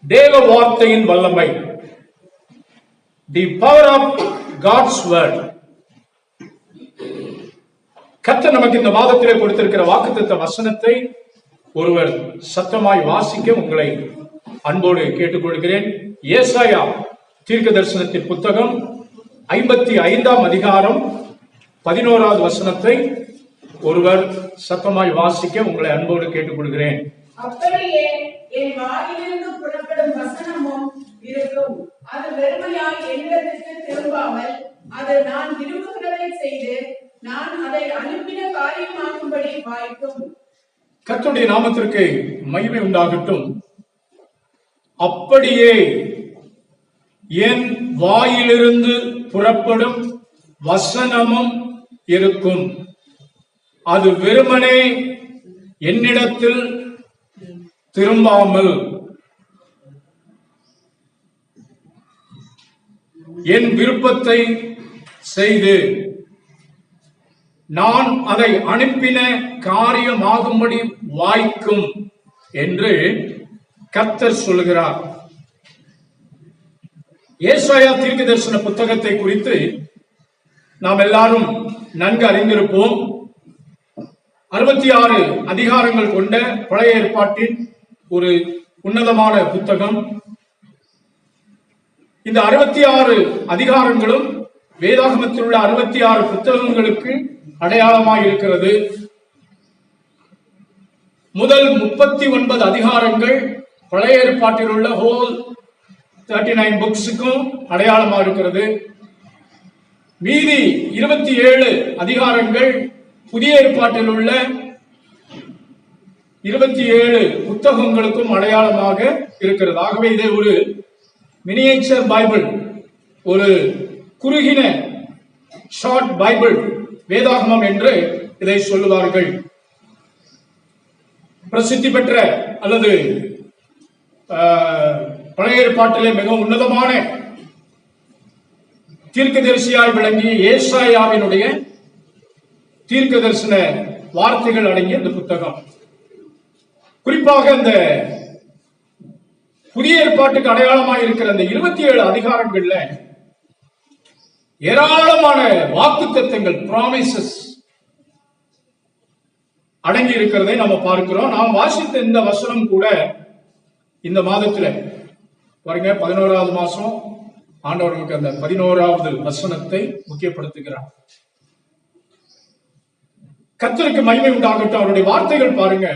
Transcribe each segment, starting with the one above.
தேவ வார்த்தையின் வல்லமை, the power of God's word. கர்த்தர் நமக்கு இந்த மாதத்திலே கொடுத்திருக்கிற வாக்குத்தத்த வசனத்தை ஒருவர் சத்தமாய் வாசிக்க உங்களை அன்போடு கேட்டுக்கொள்கிறேன். ஏசாயா தீர்க்க தரிசனத்தின் புத்தகம் 55ஆம் அதிகாரம் 11வது வசனத்தை ஒருவர் சத்தமாய் வாசிக்க உங்களை அன்போடு கேட்டுக்கொள்கிறேன். அப்படியே என் வாயிலிருந்து புறப்படும் வசனமும் இருக்கும். அது வெறுமையாய் என்னிடத்திற்கு திரும்பாமல், அது நான் விரும்புகிறதை செய்து நான் அதை அனுப்பின காரியமாக்கும்படி வாய்க்கும். கர்த்தருடைய நாமத்திற்கு மகிமை உண்டாகட்டும். அப்படியே என் வாயிலிருந்து புறப்படும் வசனமும் இருக்கும். அது வெறுமனே என்னிடத்தில் திரும்பாமல், என் விருப்பத்தை செய்து நான் அதை அனுப்பின காரியமாகும்படி வாய்க்கும் என்று கர்த்தர் சொல்கிறார். ஏசாயா தீர்க்க தரிசன புத்தகத்தை குறித்து நாம் எல்லாரும் நன்கு அறிந்திருப்போம். 66 அதிகாரங்கள் கொண்ட பழைய ஏற்பாட்டின் ஒரு உன்னதமான புத்தகம். இந்த 66 அதிகாரங்களும் வேதாகமத்தில் உள்ள 66 புத்தகங்களுக்கு அடையாளமாக இருக்கிறது. முதல் 39 அதிகாரங்கள் பழைய ஏற்பாட்டில் உள்ள ஹோல் 39 புக்ஸுக்கும் அடையாளமாக இருக்கிறது. மீதி 27 அதிகாரங்கள் புதிய ஏற்பாட்டில் உள்ள 27 புத்தகங்களுக்கும் அடையாளமாக இருக்கிறது. ஆகவே இதை ஒரு மினியேச்சர் பைபிள், ஒரு குறுகின ஷார்ட் பைபிள், வேதாகமம் என்று இதை சொல்லுவார்கள். பிரசித்தி பெற்ற அல்லது பழைய ஏற்பாட்டிலே மிகவும் உன்னதமான தீர்க்கதரிசியாய் விளங்கிய ஏசாயாவினுடைய தீர்க்க தரிசன வார்த்தைகள் அடங்கிய இந்த புத்தகம். குறிப்பாக இந்த புதிய ஏற்பாட்டுக்கு அடையாளமாக இருக்கிற இந்த 27 அதிகாரங்கள்ல ஏராளமான வாக்குத்தத்தங்கள், ப்ராமிசஸ் அடங்கி இருக்கிறதை நம்ம பார்க்கிறோம். நாம் வாசித்த இந்த வசனம் கூட இந்த மாதத்துல பாருங்க, 11வது மாசம் ஆண்டவர் நமக்கு அந்த 11வது வசனத்தை முக்கியப்படுத்துகிறார். கர்த்தருக்கு மகிமை உண்டாகட்டும். அவருடைய வார்த்தைகள் பாருங்க,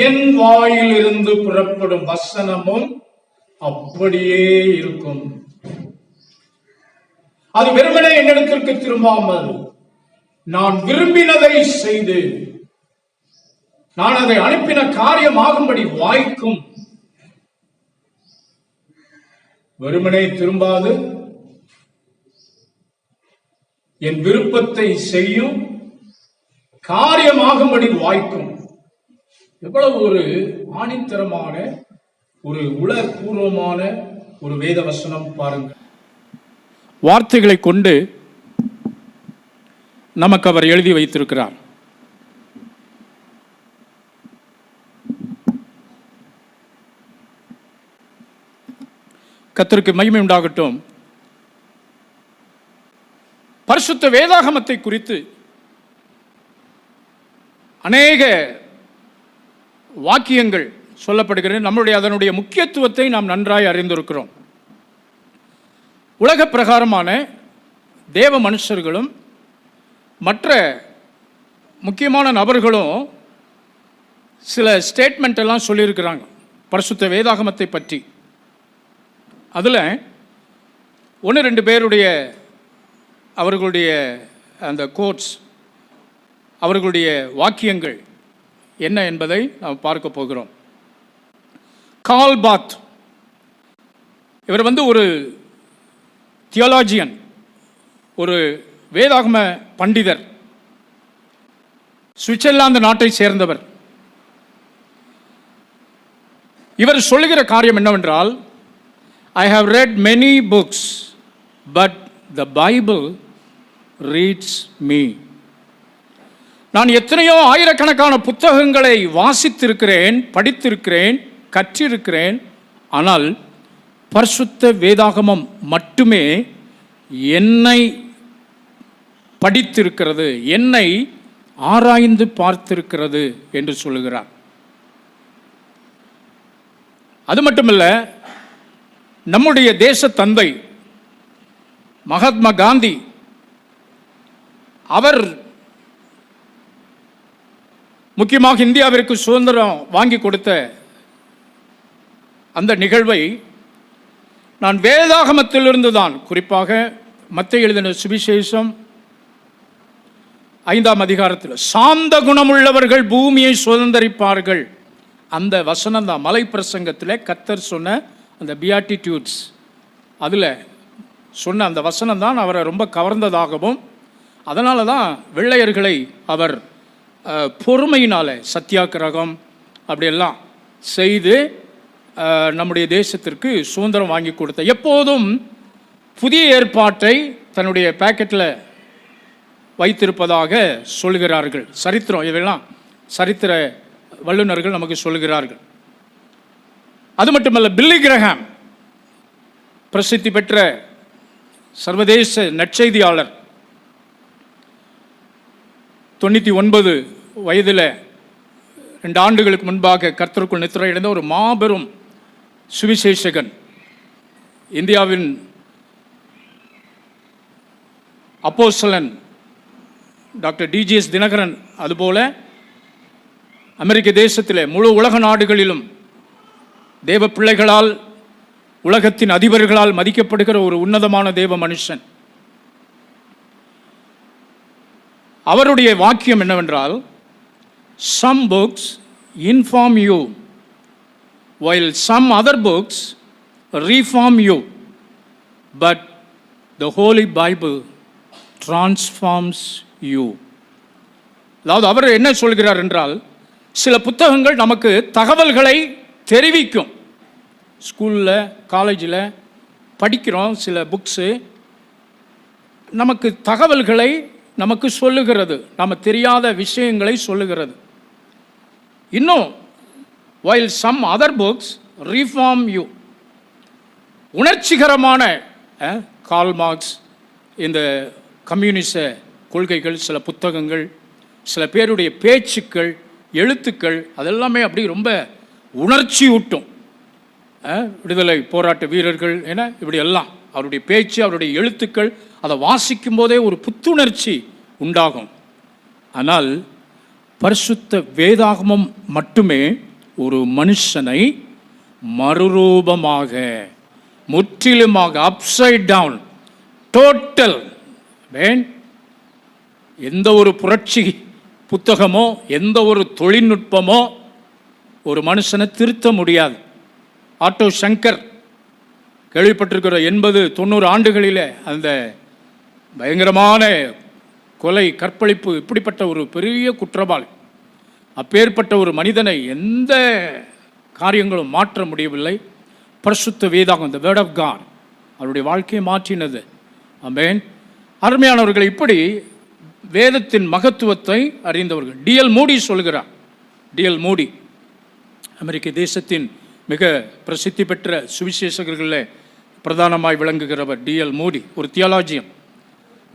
என் வாயில் இருந்து புறப்படும் வசனமும் அப்படியே இருக்கும். அது வெறுமனே என்னிடத்திற்கு திரும்பாமல், நான் விரும்பினதை செய்து நான் அதை அனுப்பின காரியமாகும்படி வாய்க்கும். வெறுமனே திரும்பாது, என் விருப்பத்தை செய்யும், காரியமாகும்படி வாய்க்கும். எவ்வளவு ஒரு ஆணித்தரமான, ஒரு உலகபூர்வமான ஒரு வேத வசனம் பாருங்கள். வார்த்தைகளை கொண்டு நமக்கு அவர் எழுதி வைத்திருக்கிறார். கர்த்தருக்கு மகிமை உண்டாகட்டும். பரிசுத்த வேதாகமத்தை குறித்து அநேக வாக்கியங்கள் சொல்லப்படுகிறது. நம்முடைய அதனுடைய முக்கியத்துவத்தை நாம் நன்றாய் அறிந்திருக்கிறோம். உலக பிரகாரமான தேவ மனுஷர்களும் மற்ற முக்கியமான நபர்களும் சில ஸ்டேட்மெண்ட் எல்லாம் சொல்லியிருக்கிறாங்க பரிசுத்த வேதாகமத்தை பற்றி. அதில் 1-2 பேருடைய அவர்களுடைய அந்த கோட்ஸ், அவர்களுடைய வாக்கியங்கள் என்ன என்பதை நாம் பார்க்க போகிறோம். கார்ல் பாத், இவர் ஒரு தியோலாஜியன், ஒரு வேதாகம பண்டிதர், சுவிட்சர்லாந்து நாட்டை சேர்ந்தவர். இவர் சொல்லுகிற காரியம் என்னவென்றால், I have read many books, but the Bible reads me. நான் எத்தனையோ ஆயிரக்கணக்கான புத்தகங்களை வாசித்திருக்கிறேன், படித்திருக்கிறேன், கற்றிருக்கிறேன். ஆனால் பரிசுத்த வேதாகமம் மட்டுமே என்னை படித்திருக்கிறது, என்னை ஆராய்ந்து பார்த்திருக்கிறது என்று சொல்லுகிறார். அது மட்டுமல்ல, நம்முடைய தேச தந்தை மகாத்மா காந்தி அவர் முக்கியமாக இந்தியாவிற்கு சுதந்திரம் வாங்கி கொடுத்த அந்த நிகழ்வை நான் வேதாகமத்திலிருந்து தான், குறிப்பாக மத்தேயு எழுதின சுவிசேஷம் 5ஆம் அதிகாரத்தில் சாந்த குணமுள்ளவர்கள் பூமியை சுதந்தரிப்பார்கள், அந்த வசனம் தான் மலை பிரசங்கத்தில் கர்த்தர் சொன்ன அந்த பியாட்டிடியூட்ஸ், அதில் சொன்ன அந்த வசனம் தான் அவரை ரொம்ப கவர்ந்ததாகவும், அதனால தான் வெள்ளையர்களை அவர் பொறுமையினால சத்தியாகிரகம் அப்படியெல்லாம் செய்து நம்முடைய தேசத்திற்கு சுதந்திரம் வாங்கி கொடுத்த. எப்போதும் புதிய ஏற்பாட்டை தன்னுடைய பாக்கெட்டில் வைத்திருப்பதாக சொல்கிறார்கள். சரித்திரம், இவையெல்லாம் சரித்திர வல்லுநர்கள் நமக்கு சொல்கிறார்கள். அது மட்டுமல்ல, பில்லி கிரஹாம் பிரசித்தி பெற்ற சர்வதேச நற்செய்தியாளர் 99 வயதில் 2 ஆண்டுகளுக்கு முன்பாக கர்த்தருக்குள் நித்திரை அடைந்த ஒரு மாபெரும் சுவிசேஷகன், இந்தியாவின் அப்போஸ்தலன் டாக்டர் டிஜிஎஸ் தினகரன், அதுபோல அமெரிக்க தேசத்திலே முழு உலக நாடுகளிலும் தேவ பிள்ளைகளால், உலகத்தின் அதிபர்களால் மதிக்கப்படுகிற ஒரு உன்னதமான தேவ மனுஷன். அவருடைய வாக்கியம் என்னவென்றால், some books inform you while some other books reform you, but the Holy Bible transforms you. அதாவது அவர் என்ன சொல்கிறார் என்றால், சில புத்தகங்கள் நமக்கு தகவல்களை தெரிவிக்கும். ஸ்கூலில் காலேஜில் படிக்கிறோம், சில புக்ஸு நமக்கு தகவல்களை நமக்கு சொல்லுகிறது, நம்ம தெரியாத விஷயங்களை சொல்லுகிறது. இன்னும் while some other books reform you, உணர்ச்சிகரமான கார்ல் மார்க்ஸ், இந்த கம்யூனிச கொள்கைகள், சில புத்தகங்கள், சில பேருடைய பேச்சுக்கள், எழுத்துக்கள், அதெல்லாமே அப்படி ரொம்ப உணர்ச்சி ஊட்டும். விடுதலை போராட்ட வீரர்கள் என இப்படி எல்லாம் அவருடைய பேச்சு, அவருடைய எழுத்துக்கள், அதை வாசிக்கும் போதே ஒரு புத்துணர்ச்சி உண்டாகும். ஆனால் பரிசுத்த வேதாகமம் மட்டுமே ஒரு மனுஷனை மறுரூபமாக, முற்றிலுமாக, அப்சைட் டவுன், டோட்டல், எந்த ஒரு புரட்சி புத்தகமோ எந்த ஒரு தொழில்நுட்பமோ ஒரு மனுஷனை திருத்த முடியாது. ஆட்டோ சங்கர் கேள்விப்பட்டிருக்கிற 80-90 ஆண்டுகளில் அந்த பயங்கரமான கொலை, கற்பழிப்பு, இப்படிப்பட்ட ஒரு பெரிய குற்றவாளி, அப்பேற்பட்ட ஒரு மனிதனை எந்த காரியங்களும் மாற்ற முடியவில்லை. பரிசுத்த வேதாகம், the word of God, அவருடைய வாழ்க்கையை மாற்றினது. ஆமென். அருமையானவர்கள், இப்படி வேதத்தின் மகத்துவத்தை அறிந்தவர்கள். டிஎல் மூடி சொல்கிறார். டிஎல் மூடி அமெரிக்க தேசத்தின் மிக பிரசித்தி பெற்ற சுவிசேஷகர்களில் பிரதானமாய் விளங்குகிறவர் டிஎல் மூடி. ஒரு theologian.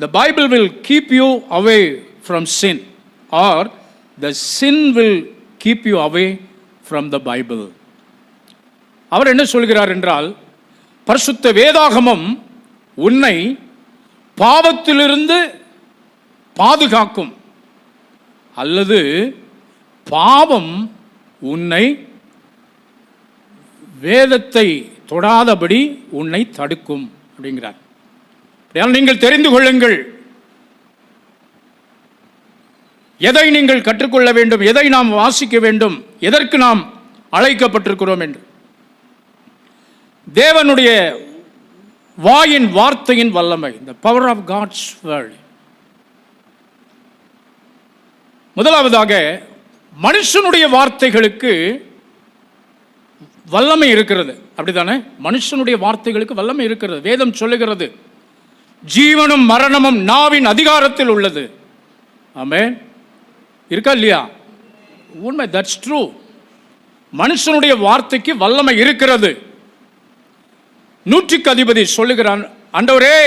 The Bible will keep you away from sin, or the sin will keep you away from the Bible. அவர் என்ன சொல்கிறார் என்றால், பரிசுத்த வேதாகமம் உன்னை பாவத்திலிருந்து பாதுகாக்கும், அல்லது பாவம் உன்னை வேதத்தை தொடாதபடி உன்னை தடுக்கும் அப்படிங்கிறார். நீங்கள் தெரிந்து கொள்ளுங்கள், எதை நீங்கள் கற்றுக்கொள்ள வேண்டும், எதை நாம் வாசிக்க வேண்டும், எதற்கு நாம் அழைக்கப்பட்டிருக்கிறோம் என்று. தேவனுடைய வாயின் வார்த்தையின் வல்லமை, the power of God's word. முதலாவதாக, மனுஷனுடைய வார்த்தைகளுக்கு வல்லமை இருக்கிறது, அப்படித்தானே? மனுஷனுடைய வார்த்தைகளுக்கு வல்லமை இருக்கிறது. வேதம் சொல்லுகிறது, ஜீவனும் மரணமும் நாவின் அதிகாரத்தில் உள்ளது. ஆமென். இருக்கா இல்லையா? உண்மை, தட்ஸ் ட்ரூ. மனுஷனுடைய வார்த்தைக்கு வல்லமை இருக்கிறது. 100க்கு அதிபதி சொல்லுகிறான், ஆண்டவரே,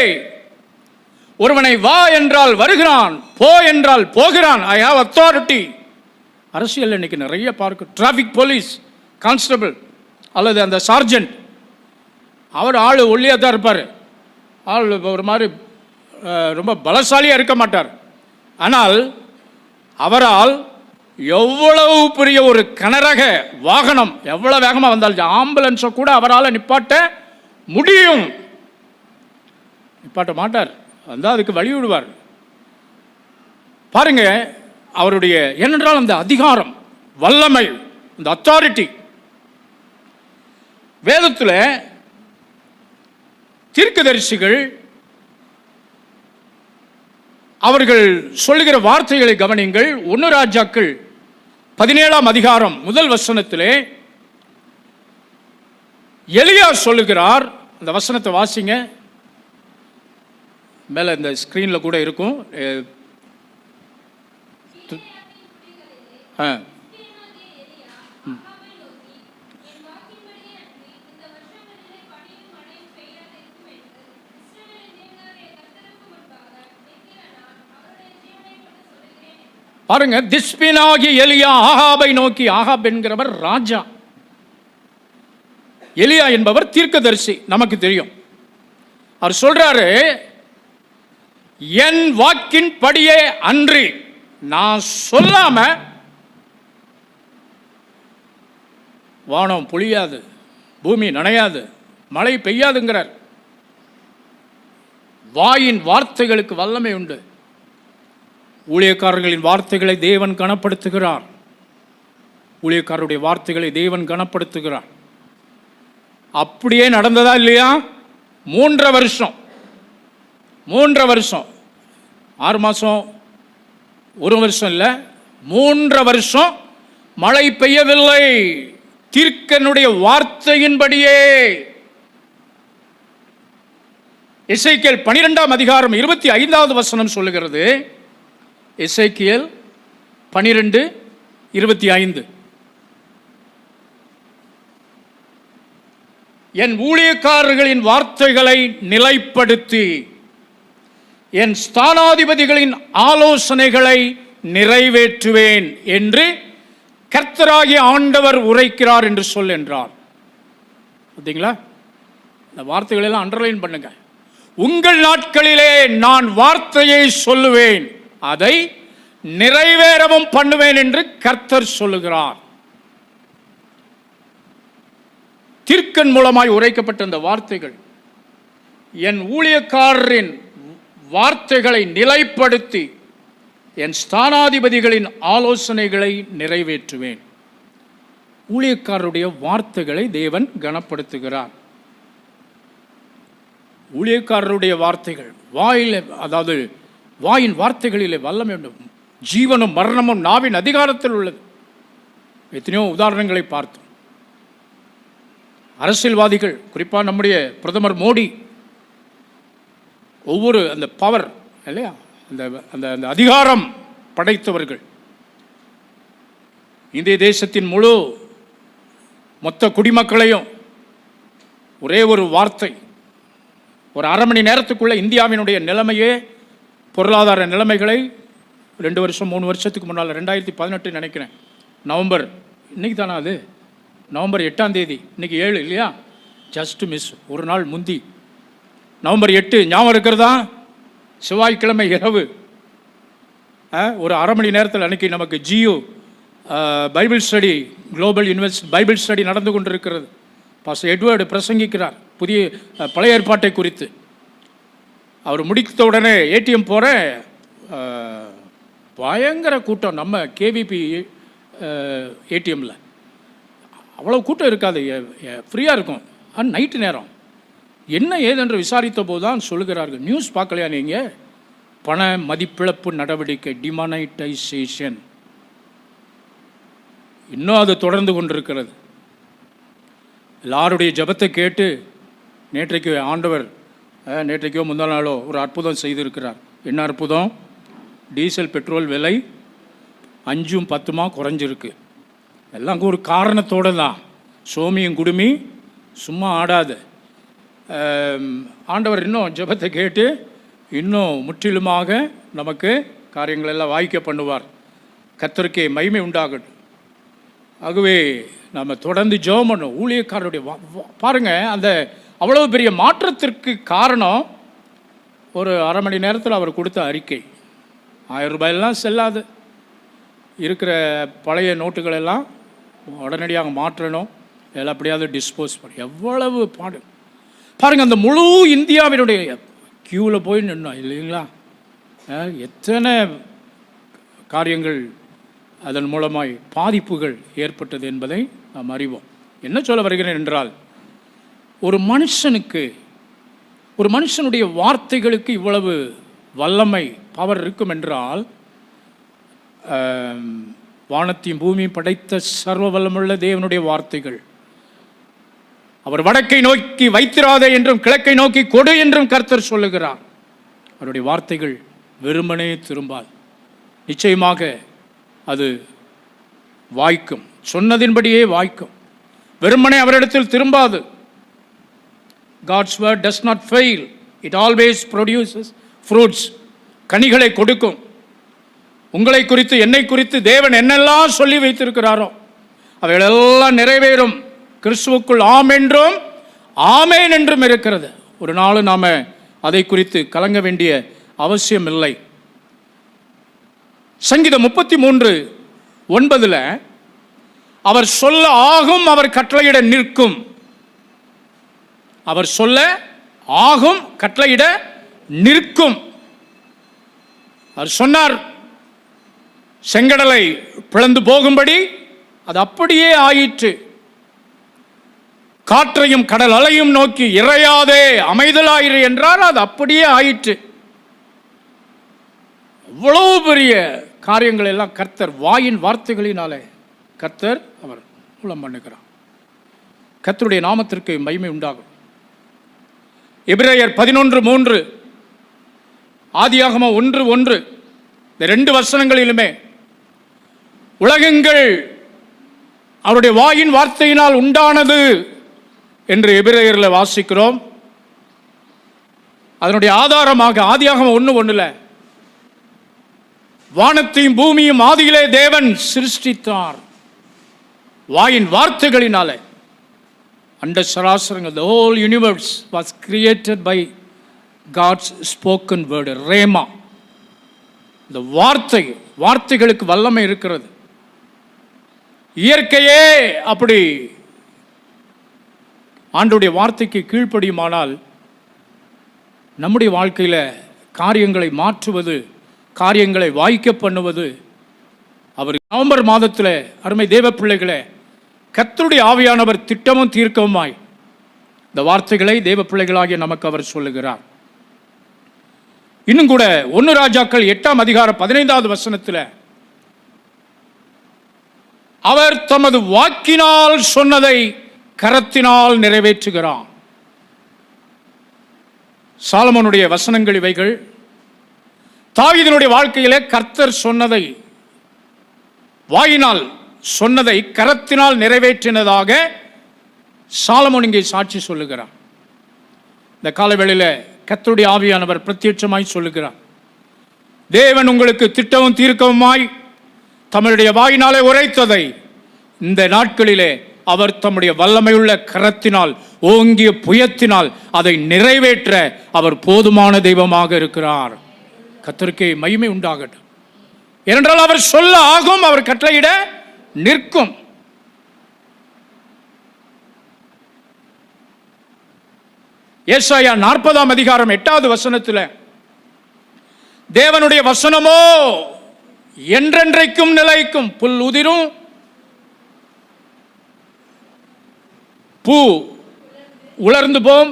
ஒருவனை வா என்றால் வருகிறான், போ என்றால் போகிறான். I have authority. அரசியல் இன்னைக்கு நிறைய பார்க்க. டிராஃபிக் போலீஸ் கான்ஸ்டபிள் அல்லது அந்த சார்ஜென்ட், அவர் ஆள் ஒல்லியாக தான் இருப்பார், ஆள் ஒரு மாதிரி ரொம்ப பலசாலியாக இருக்க மாட்டார். ஆனால் அவரால் எவ்வளவு பெரிய ஒரு கனரக வாகனம் எவ்வளவு வேகமாக வந்தாலும் ஆம்புலன்ஸை கூட அவரால் நிப்பாட்ட முடியும். நிப்பாட்ட மாட்டார், வந்தால் அதுக்கு வழி விடுவார். பாருங்க, அவருடைய ஏனென்றால் அந்த அதிகாரம், வல்லமை, அந்த அத்தாரிட்டி. வேதத்தில் தீர்க்கதரிசிகள் அவர்கள் சொல்லுகிற வார்த்தைகளை கவனிங்கள். 1 ராஜாக்கள் 17ஆம் அதிகாரம் 1 வசனத்திலே எலியா சொல்லுகிறார். அந்த வசனத்தை வாசிங்க, மேல இந்த ஸ்கிரீன்ல கூட இருக்கும். பாருங்க, திஸ்பினாகி எலியா ஆகாபை நோக்கி. ஆகாப் என்கிறவர் ராஜா, எலியா என்பவர் தீர்க்கதரிசி, நமக்கு தெரியும். அவர் சொல்றாரு, என் வாக்கின் படியே அன்றி, நான் சொல்லாம வானம் பொழியாது, பூமி நனையாது, மழை பெய்யாதுங்கிறார். வாயின் வார்த்தைகளுக்கு வல்லமை உண்டு. ஊழியக்காரர்களின் வார்த்தைகளை தேவன் கனப்படுத்துகிறார். ஊழியக்காரருடைய வார்த்தைகளை தேவன் கனப்படுத்துகிறார். அப்படியே நடந்ததா இல்லையா? 3 வருஷம் 6 மாதம், 1 வருஷம் இல்லை, 3 வருஷம் மழை பெய்யவில்லை. தீர்க்கனுடைய வார்த்தையின்படியே. எசேக்கியேல் 12ஆம் அதிகாரம் 25வது வசனம் சொல்லுகிறது. எசேக்கியேல் 12:25. என் ஊழியக்காரர்களின் வார்த்தைகளை நிலைப்படுத்தி என் ஸ்தானாதிபதிகளின் ஆலோசனைகளை நிறைவேற்றுவேன் என்று கர்த்தராகிய ஆண்டவர் உரைக்கிறார் என்று சொல் என்றார். பார்த்தீங்களா? இந்த வார்த்தைகளை எல்லாம் அண்டர்லைன் பண்ணுங்க. உங்கள் நாட்களிலே நான் வார்த்தையை சொல்லுவேன், அதை நிறைவேறவும் பண்ணுவேன் என்று கர்த்தர் சொல்லுகிறார். தீர்க்கன் மூலமாய் உரைக்கப்பட்ட இந்த வார்த்தைகள், என் ஊழியக்காரரின் வார்த்தைகளை நிலைப்படுத்தி என் ஸ்தானாதிபதிகளின் ஆலோசனைகளை நிறைவேற்றுவேன். ஊழியக்காரருடைய வார்த்தைகளை தேவன் கனப்படுத்துகிறார். ஊழியக்காரருடைய வார்த்தைகள் வாயில், அதாவது வாயின் வார்த்தைகளிலே வல்லமை உண்டு. ஜீவனும் மரணமும் நாவின் அதிகாரத்தில் உள்ளது. எத்தனையோ உதாரணங்களை பார்த்தோம். அரசியல்வாதிகள், குறிப்பாக நம்முடைய பிரதமர் மோடி, ஒவ்வொரு அந்த பவர் இல்லையா, அந்த அந்த அந்த அதிகாரம் படைத்தவர்கள். இந்திய தேசத்தின் முழு மொத்த குடிமக்களையும் ஒரே ஒரு வார்த்தை, ஒரு அரை மணி நேரத்துக்குள்ள இந்தியாவினுடைய நிலைமையே, பொருளாதார நிலைமைகளை 2 வருஷம் 3 வருஷத்துக்கு முன்னால் 2018 நினைக்கிறேன், நவம்பர், இன்னைக்கு தானே அது, நவம்பர் 8ஆம் தேதி, இன்னைக்கு 7 இல்லையா, ஜஸ்ட் மிஸ், ஒரு நாள் முந்தி, நவம்பர் 8 ஞாபகம் இருக்கிறதா? செவ்வாய்க்கிழமை இரவு ஒரு அரை மணி நேரத்தில் அன்னைக்கு நமக்கு Jio Bible study, global university Bible study நடந்து கொண்டிருக்கிறது. பாஸ்டர் எட்வர்டு பிரசங்கிக்கிறார் புதிய பழைய ஏற்பாட்டை குறித்து. அவர் முடித்த உடனே ஏடிஎம் போகிற பயங்கர கூட்டம். நம்ம கேவிபி ஏடிஎம்மில் அவ்வளோ கூட்டம் இருக்காது, ஃப்ரீயாக இருக்கும். நைட்டு நேரம் என்ன ஏதென்று விசாரித்த போது தான் சொல்லுகிறார்கள், நியூஸ் பார்க்கலையா நீங்கள்? பண மதிப்பிழப்பு நடவடிக்கை, டிமானைட்டைசேஷன், இன்னும் அது தொடர்ந்து கொண்டிருக்கிறது. எல்லாருடைய ஜபத்தை கேட்டு நேற்றைக்கு ஆண்டவர், நேற்றைக்கோ முந்தா நாளோ ஒரு அற்புதம் செய்திருக்கிறார். என்ன அற்புதம்? டீசல் பெட்ரோல் விலை 5-10 குறைஞ்சிருக்கு. எல்லாம் ஒரு காரணத்தோடு தான். சோமியும் குடுமி சும்மா ஆடாது. ஆண்டவர் இன்னும் ஜெபத்தை கேட்டு இன்னும் முற்றிலுமாக நமக்கு காரியங்கள் எல்லாம் வாய்க்க பண்ணுவார். கர்த்தருக்கே மகிமை உண்டாகட்டும். ஆகவே நம்ம தொடர்ந்து ஜெபம் பண்ணோம். ஊழியக்காரருடைய பாருங்கள், அந்த அவ்வளோ பெரிய மாற்றத்திற்கு காரணம் ஒரு அரை மணி நேரத்தில் அவர் கொடுத்த அறிக்கை. 1000 ரூபாயெல்லாம் செல்லாது. இருக்கிற பழைய நோட்டுகளெல்லாம் உடனடியாக மாற்றணும், எல்லாம் அப்படியாவது டிஸ்போஸ் பண்ணி. எவ்வளவு பாடு பாருங்கள். அந்த முழு இந்தியாவினுடைய க்யூவில் போய் நின்னோம் இல்லைங்களா? எத்தனை காரியங்கள் அதன் மூலமாய் பாதிப்புகள் ஏற்பட்டது என்பதை நாம் அறிவோம். என்ன சொல்ல வருகிறேன் என்றால், ஒரு மனுஷனுடைய வார்த்தைகளுக்கு இவ்வளவு வல்லமை, பவர் இருக்கும் என்றால், வானத்தையும் பூமியும் படைத்த சர்வ வல்லமுள்ள தேவனுடைய வார்த்தைகள், அவர் வடக்கை நோக்கி வைத்திராதே என்றும் கிழக்கை நோக்கி கொடு என்றும் கர்த்தர் சொல்லுகிறார். அவருடைய வார்த்தைகள் வெறுமனே திரும்பாது, நிச்சயமாக அது வாய்க்கும், சொன்னதின்படியே வாய்க்கும், வெறுமனே அவரிடத்தில் திரும்பாது. God's word does not fail, it always produces fruits. கனிகளை கொடுக்கும். உங்களை குறித்து, என்னை குறித்து தேவன் என்னெல்லாம் சொல்லி வைத்திருக்கிறாரோ அவைகளெல்லாம் நிறைவேறும். கிறிஸ்துவுக்குள் ஆம் என்றும் ஆமேன் என்றும் இருக்கிறது. ஒரு நாள் நாம் அதை குறித்து கலங்க வேண்டிய அவசியம் இல்லை. சங்கீதம் 33:9 அவர் சொல்ல ஆகும், அவர் கட்டளையிட நிற்கும். அவர் சொல்ல ஆகும், கட்டளையிட நிற்கும். அவர் சொன்னார் செங்கடலை பிளந்து போகும்படி, அது அப்படியே ஆயிற்று. காற்றையும் கடல் அலையும் நோக்கி இறையாதே அமைதலாயிரு என்றால் அது அப்படியே ஆயிற்று. இவ்வளவு பெரிய காரியங்கள் எல்லாம் கர்த்தர் வாயின் வார்த்தைகளினாலே கர்த்தர் அவர் மூலம் பண்ணுகிறார். கர்த்தருடைய நாமத்திற்கு மகிமை உண்டாகும். எபிரேயர் 11:3, ஆதியாகமம் 1:1, இந்த 2 வசனங்களிலுமே உலகங்கள் அவருடைய வாயின் வார்த்தையினால் உண்டானது என்று எபிரேயரில் வாசிக்கிறோம். அதனுடைய ஆதாரமாக ஆதியாகமம் 1:1 வானத்தையும் பூமியும் ஆதியிலே தேவன் சிருஷ்டித்தார் வாயின் வார்த்தைகளினாலே. அண்ட சராசரங்கள், the whole universe was created by God's spoken word, rhema. இந்த வார்த்தைகளுக்கு வல்லமை இருக்கிறது. இயற்கையே அப்படி ஆண்டவருடைய வார்த்தைக்கு கீழ்ப்படியுமானால் நம்முடைய வாழ்க்கையில் காரியங்களை மாற்றுவது, காரியங்களை வாய்க்க பண்ணுவது அவர். நவம்பர் மாதத்தில் அருமை தேவ பிள்ளைகளே, கர்த்தருடைய ஆவியானவர் திட்டமும் தீர்க்கவுமாய் இந்த வார்த்தைகளை தேவ பிள்ளைகளாகிய நமக்கு அவர் சொல்லுகிறார். இன்னும் கூட 1 ராஜாக்கள் 8:15 வசனத்தில் அவர் தமது வாக்கினால் சொன்னதை கரத்தினால் நிறைவேற்றுகிறார். சாலமோனுடைய வசனங்கள் இவைகள். தாவீதினுடைய வாழ்க்கையிலே கர்த்தர் சொன்னதை, வாயினால் சொன்னதை கரத்தினால் நிறைவேற்றினதாக சாலமோன் இங்கே சாட்சி சொல்லுகிறார். இந்த காலவேளையில் கர்த்தருடைய ஆவியானவர் பிரத்யட்சமாய் சொல்லுகிறார், தேவன் உங்களுக்கு திட்டமும் தீர்க்கவுமாய் தம்முடைய வாயினாலே உரைத்ததை இந்த நாட்களிலே அவர் தம்முடைய வல்லமையுள்ள கரத்தினால், ஓங்கிய புயத்தினால் அதை நிறைவேற்ற அவர் போதுமான தெய்வமாக இருக்கிறார். கர்த்தருக்கே மகிமை உண்டாகட்டும். ஏனென்றால் அவர் சொல்ல ஆகும், அவர் கட்டளையிட நிற்கும். ஏசாயா 40:8 வசனத்தில் தேவனுடைய வசனமோ என்றென்றைக்கும் நிலைக்கும், புல் உதிரும், பூ உலர்ந்து போம்,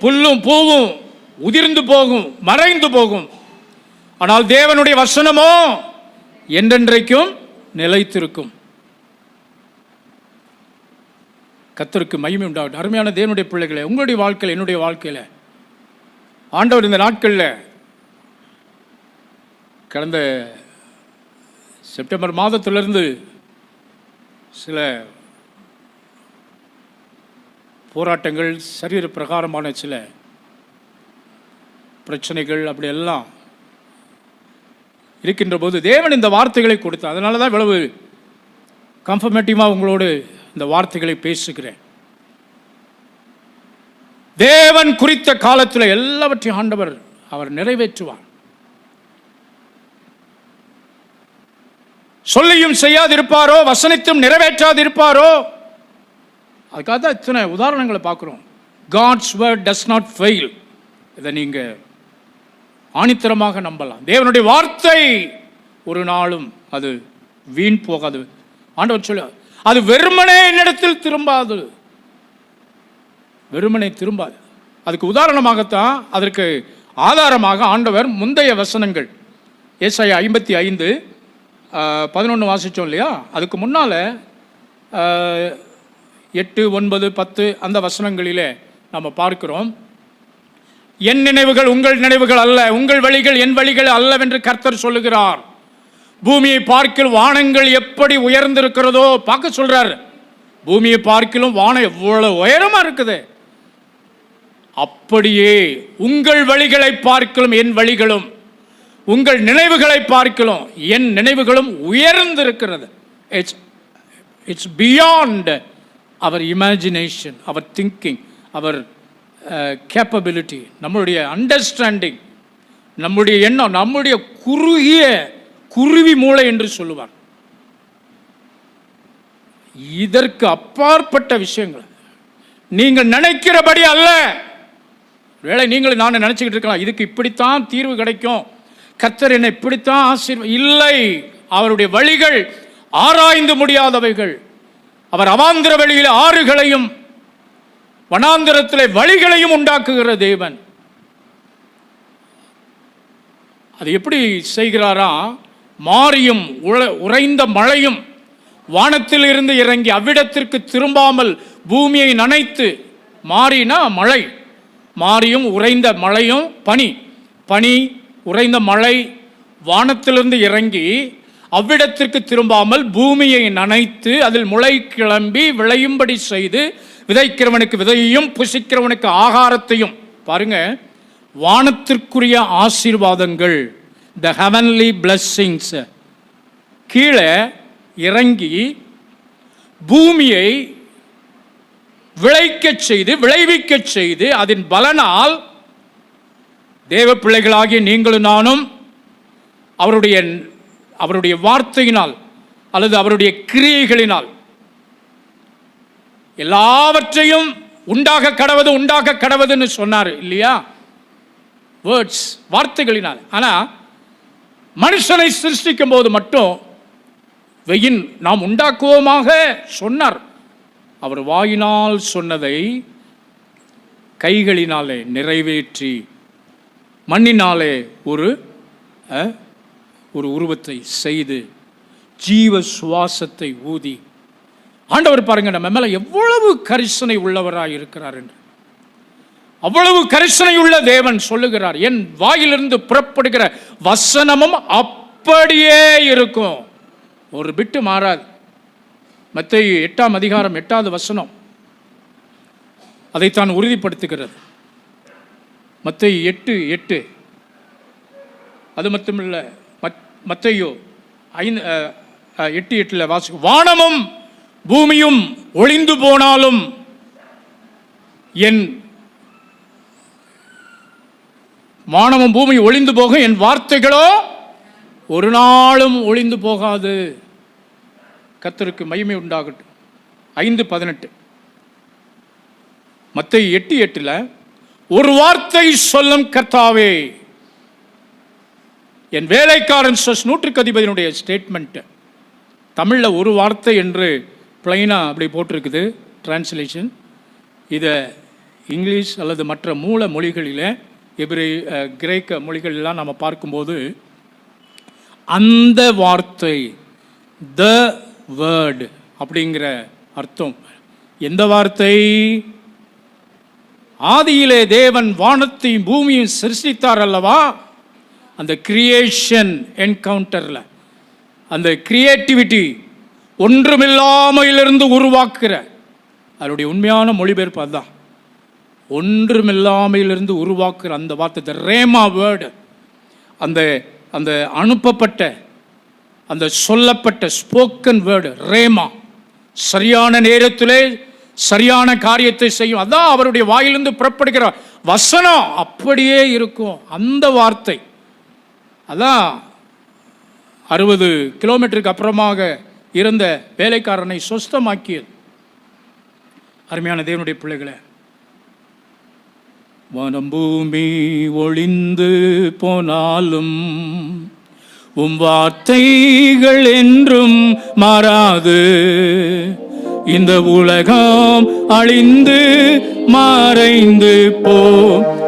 புல்லும் பூவும் உதிர்ந்து போகும், மறைந்து போகும். ஆனால் தேவனுடைய வசனமோ என்றென்றைக்கும் நிலைத்திருக்கும். கர்த்தருக்கு மகிமை உண்டாகட்டும். அருமையான தேவனுடைய பிள்ளைகளே, உங்களுடைய வாழ்க்கையில், என்னுடைய வாழ்க்கையில் ஆண்டவர் இந்த நாட்களில் கடந்த செப்டம்பர் மாதத்திலிருந்து சில போராட்டங்கள், சரீர பிரகாரமான சில பிரச்சனைகள் அப்படி எல்லாம் இருக்கின்ற போது தேவன் இந்த வார்த்தைகளை கொடுத்தார். அதனால தான் இவ்வளவு கன்ஃபர்மேட்டிவாக உங்களோடு இந்த வார்த்தைகளை பேசுகிறேன். தேவன் குறித்த காலத்தில் எல்லாவற்றையும் ஆண்டவர் அவர் நிறைவேற்றுவார். சொல்லியும் செய்யாதிருப்பாரோ, வசனித்தும் நிறைவேற்றாதிருப்பாரோ. அதுக்காக தான் இத்தனை உதாரணங்களை பார்க்குறோம். God's word does not fail. இதை நீங்க ஆணித்தரமாக நம்பலாம். தேவனுடைய வார்த்தை ஒரு நாளும் அது வீண் போகாது. ஆண்டவர் சொல்ல, அது வெறுமனே என்னிடத்தில் திரும்பாது, வெறுமனே திரும்பாது. அதுக்கு உதாரணமாகத்தான், அதற்கு ஆதாரமாக ஆண்டவர் முந்தைய வசனங்கள் ஏசாயா 55:11 வாசித்தோம் இல்லையா? அதுக்கு முன்னால் 8, 9, 10 அந்த வசனங்களிலே நம்ம பார்க்கிறோம். என் நினைவுகள் உங்கள் நினைவுகள் அல்ல, உங்கள் வழிகள் என் வழிகள் அல்லவென்று கர்த்தர் சொல்லுகிறார். பூமியை பார்க்கிலும் வானங்கள் எப்படி உயர்ந்திருக்கிறதோ பார்க்க சொல்றார். பூமியை பார்க்கிலும் வானம் எவ்வளவு உயரமா இருக்குது, அப்படியே உங்கள் வழிகளை பார்க்கிலும் என் வழிகளும், உங்கள் நினைவுகளை பார்க்கிலும் என் நினைவுகளும் உயர்ந்திருக்கிறது. It's beyond our imagination, our thinking, our capability, நம்மளுடைய அண்டர்ஸ்டாண்டிங், நம்முடைய எண்ணம், நம்முடைய குறுகிய குருவி மூளை என்று சொல்லுவார். இதற்கு அப்பாற்பட்ட விஷயங்கள் நீங்கள் நினைக்கிறபடி அல்ல. வேளை நீங்கள் நான் நினைச்சுக்கிட்டு இருக்கலாம், இதுக்கு இப்படித்தான் தீர்வு கிடைக்கும், கர்த்தர் என்னை இப்படித்தான் இல்லை. அவருடைய வழிகள் ஆராய்ந்து முடியாதவைகள். அவர் அவாந்திர வழியில் ஆறுகளையும் வனாந்திரத்திலே வழிகளையும் உண்டாக்குகிற தேவன். அது எப்படி செய்கிறாரா? மாரியும் உறைந்த மழையும் வானத்தில் இருந்து இறங்கி அவ்விடத்திற்கு திரும்பாமல் பூமியை நனைத்து, மாறினா மழை, மாரியும் உறைந்த மழையும் பனி, பனி உறைந்த மழை வானத்திலிருந்து இறங்கி அவ்விடத்திற்கு திரும்பாமல் பூமியை நனைத்து அதில் முளை கிளம்பி விளையும்படி செய்து, விதைக்கிறவனுக்கு விதையையும் புசிக்கிறவனுக்கு ஆகாரத்தையும். பாருங்க, வானத்திற்குரிய ஆசீர்வாதங்கள், த ஹெவன்லி பிளெஸ்ஸிங்ஸ் கீழே இறங்கி பூமியை விளைக்கச் செய்து விளைவிக்கச் செய்து, அதன் பலனால் தேவ பிள்ளைகளாகிய நீங்களும் நானும் அவருடைய வார்த்தையினால் அல்லது அவருடைய கிரியைகளினால் எல்லாவற்றையும் உண்டாக கடவுதுன்னு சொன்னார் இல்லையா? வேர்ட்ஸ், வார்த்தைகளினால். ஆனால் மனுஷனை சிருஷ்டிக்கும் போது மட்டும் வெயின் நாம் உண்டாக்குவோமாக சொன்னார். அவர் வாயினால் சொன்னதை கைகளினாலே நிறைவேற்றி மண்ணினாலே ஒரு உருவத்தை செய்து ஜீவ சுவாசத்தை ஊதி. ஆண்டவர் பாருங்க நம்ம மேல எவ்வளவு கரிசனை உள்ளவராய் இருக்கிறார் என்று. அவ்வளவு கரிசனை உள்ள தேவன் சொல்லுகிறார், என் வாயிலிருந்து புறப்படுகிற வசனமும் அப்படியே இருக்கும், ஒரு பிட்டு மாறாது. மத்தேயு 8:8 அதைத்தான் உறுதிப்படுத்துகிறது. மத்தேயு 8:8. அது மட்டுமில்லை, மத்தேயு 8:8 வாசிக்கும், வானமும் பூமியும் ஒளிந்து போனாலும் வானமும் பூமி ஒளிந்து போகும், என் வார்த்தைகளோ ஒரு நாளும் ஒளிந்து போகாது. கர்த்தருக்கு மகிமை உண்டாகட்டும். 5:18. மத்தேயு 8:8 ஒரு வார்த்தை சொல்லும் கர்த்தாவே, என் வேலைக்காரன் நூற்றுக்கு அதிபதியினுடைய ஸ்டேட்மெண்ட். தமிழில் ஒரு வார்த்தை என்று பிளைனா அப்படி போட்டிருக்குது டிரான்ஸ்லேஷன். இதை இங்கிலீஷ் அல்லது மற்ற மூல மொழிகளில் கிரேக்க மொழிகளெல்லாம் நம்ம பார்க்கும்போது அந்த வார்த்தை, த வேர்டு அப்படிங்கிற அர்த்தம். எந்த வார்த்தை? ஆதியிலே தேவன் வானத்தையும் பூமியும் சிருஷ்டித்தார் அல்லவா? அந்த கிரியேஷன் என்கவுண்டர்ல அந்த கிரியேட்டிவிட்டி, ஒன்றுமில்லாமையிலிருந்து உருவாக்குற அதனுடைய உண்மையான மொழிபெயர்ப்பு அதுதான். ஒன்றுமில்லாமையிலிருந்து உருவாக்குற அந்த வார்த்தை, த ரேமா வேர்டு, அந்த அந்த அனுப்பப்பட்ட, அந்த சொல்லப்பட்ட ஸ்போக்கன் வேர்டு ரேமா, சரியான நேரத்திலே சரியான காரியத்தை செய்யும். அதான் அவருடைய வாயிலிருந்து புறப்படுகிற வசனம் அப்படியே இருக்கும். அந்த வார்த்தை அதான் 60 கிலோமீட்டருக்கு அப்புறமாக இருந்த வேலைக்காரனை சொஸ்தமாக்கியது. அருமையான தேவனுடைய பிள்ளைகளே, வானம் பூமி ஒளிந்து போனாலும் உம் வார்த்தைகள் என்றும் மாறாது. இந்த உலகம் அழிந்து மறைந்து போ,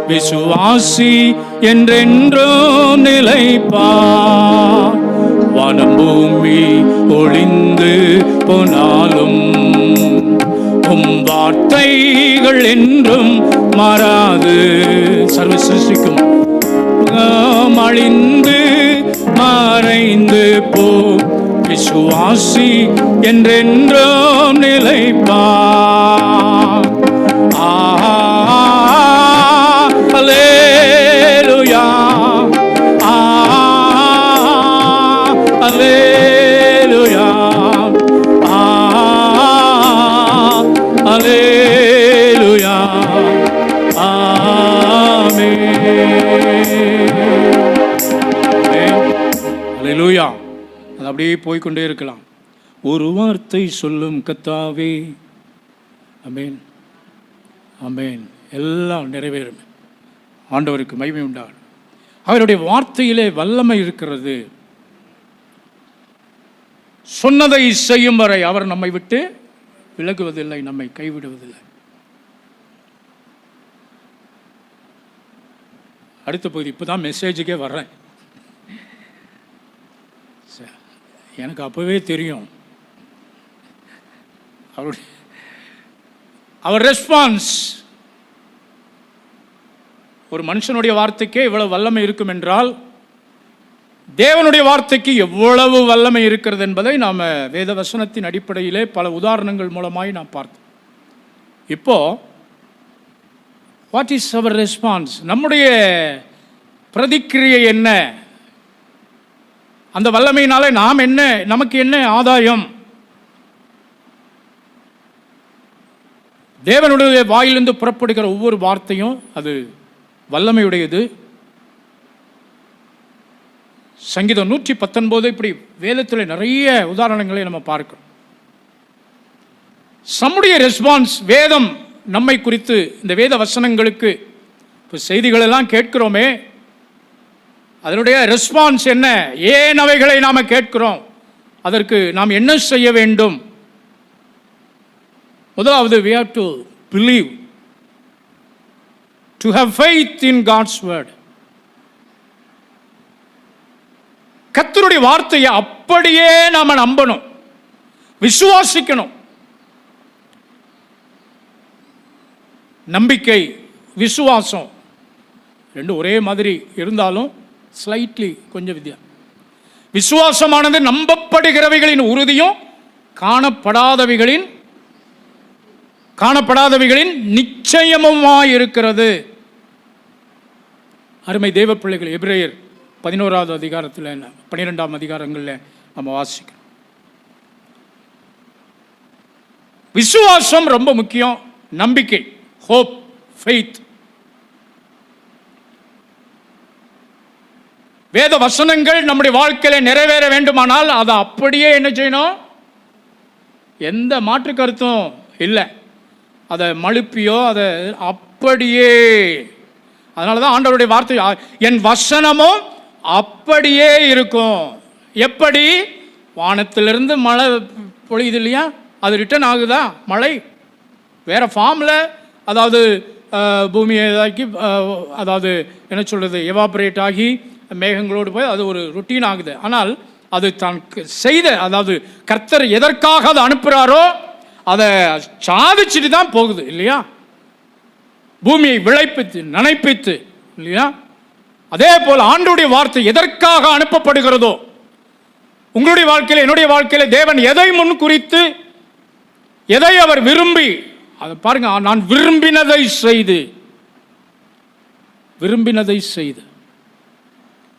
விசுவாசி என்றென்றும் நிலைப்பார். வானம் பூமி ஒளிந்து போனாலும் உம் வார்த்தைகள் என்றும் மாறாது. சர்வ சிருஷ்டிக்கும் அழிந்து மறைந்து போ, விசுவாசி என்றென்றும் நிலைப்பார். அல்லேலூயா, அல்லேலூயா, அல்லேலூயா, ஆமென். அல்லேலூயா. அது அப்படியே போய்கொண்டே இருக்கலாம். ஒரு வார்த்தை சொல்லும் கர்த்தாவே, ஆமென், ஆமென், எல்லாம் நிறைவேறும். ஆண்டவருக்கு மகிமை உண்டாகும். அவருடைய வார்த்தையிலே வல்லமை இருக்கிறது. சொன்னதை செய்யும் வரை அவர் நம்மை விட்டு விலகுவதில்லை, நம்மை கைவிடுவதில்லை. அடுத்த பகுதி, இப்போதான் மெசேஜுக்கே வர்றேன். எனக்கு அப்போவே தெரியும் அவர் ரெஸ்பான்ஸ். ஒரு மனுஷனுடைய வார்த்தைக்கே இவ்வளவு வல்லமை இருக்கும் என்றால் தேவனுடைய வார்த்தைக்கு எவ்வளவு வல்லமை இருக்கிறது என்பதை நாம் வேத வசனத்தின் அடிப்படையிலே பல உதாரணங்கள் மூலமாய் நாம் பார்த்தோம். இப்போ வாட் இஸ் அவர் ரெஸ்பான்ஸ்? நம்முடைய பிரதிக்கிரியை என்ன? அந்த வல்லமையினாலே நாம் என்ன, நமக்கு என்ன ஆதாயம்? தேவனுடைய வாயிலிருந்து புறப்படுகிற ஒவ்வொரு வார்த்தையும் அது வல்லமையுடையது. சங்கீதம் 119 இப்படி வேதத்தில் நிறைய உதாரணங்களை நம்ம பார்க்கிறோம். நம்முடைய ரெஸ்பான்ஸ், வேதம் நம்மை குறித்து, இந்த வேத வசனங்களுக்கு இப்போ செய்திகள் எல்லாம் கேட்கிறோமே, அதனுடைய ரெஸ்பான்ஸ் என்ன? ஏன் அவைகளை நாம் கேட்கிறோம்? அதற்கு நாம் என்ன செய்ய வேண்டும்? முதலாவது, we have to believe, to have faith in God's word. கர்த்தருடைய வார்த்தையை அப்படியே நாம நம்பணும், விசுவாசிக்கணும். நம்பிக்கை, விசுவாசம் ரெண்டும் ஒரே மாதிரி இருந்தாலும் ஸ்லைட்லி கொஞ்சம் வித்தியாசம். விசுவாசமானது நம்பப்படுகிறவைகளின் உறுதியும் காணப்படாதவைகளின் நிச்சயமுமாய் இருக்கிறது. அருமை தேவ பிள்ளைகள், எபிரேயர் 11வது அதிகாரத்தில் 12ஆம் அதிகாரங்களில் நம்ம வாசிக்கிறோம். விசுவாசம் ரொம்ப முக்கியம். நம்பிக்கை, ஹோப், ஃபெய்த். வேத வசனங்கள் நம்முடைய வாழ்க்கையில நிறைவேற வேண்டுமானால் அதை அப்படியே என்ன செய்யணும்? எந்த மாற்று கருத்தும் இல்லை. அதை மழுப்பியோ அதை அப்படியே. அதனால தான் ஆண்டவருடைய வார்த்தை, என் வசனமும் அப்படியே இருக்கும். எப்படி? வானத்திலிருந்து மழை பொழியுது இல்லையா, அது ரிட்டர்ன் ஆகுதா? மழை வேற ஃபார்மில், அதாவது பூமியை இதாக்கி, அதாவது என்ன சொல்கிறது, எவாபரேட் ஆகி மேகங்களோடு போய் அது ஒரு ருட்டீன் ஆகுது. ஆனால் அது தான் செய்த, அதாவது கர்த்தர் எதற்காக அதை அனுப்புகிறாரோ அதை சாதிச்சுட்டு தான் போகுது இல்லையா? பூமியை விளைப்பித்து நனைப்பித்து இல்லையா? அதே போல் ஆண்டவருடைய வார்த்தை எதற்காக அனுப்பப்படுகிறதோ, உங்களுடைய வாழ்க்கையில், என்னுடைய வாழ்க்கையில் தேவன் எதை முன் குறித்து, எதை அவர் விரும்பி அதை பாருங்க, நான் விரும்பினதை செய்து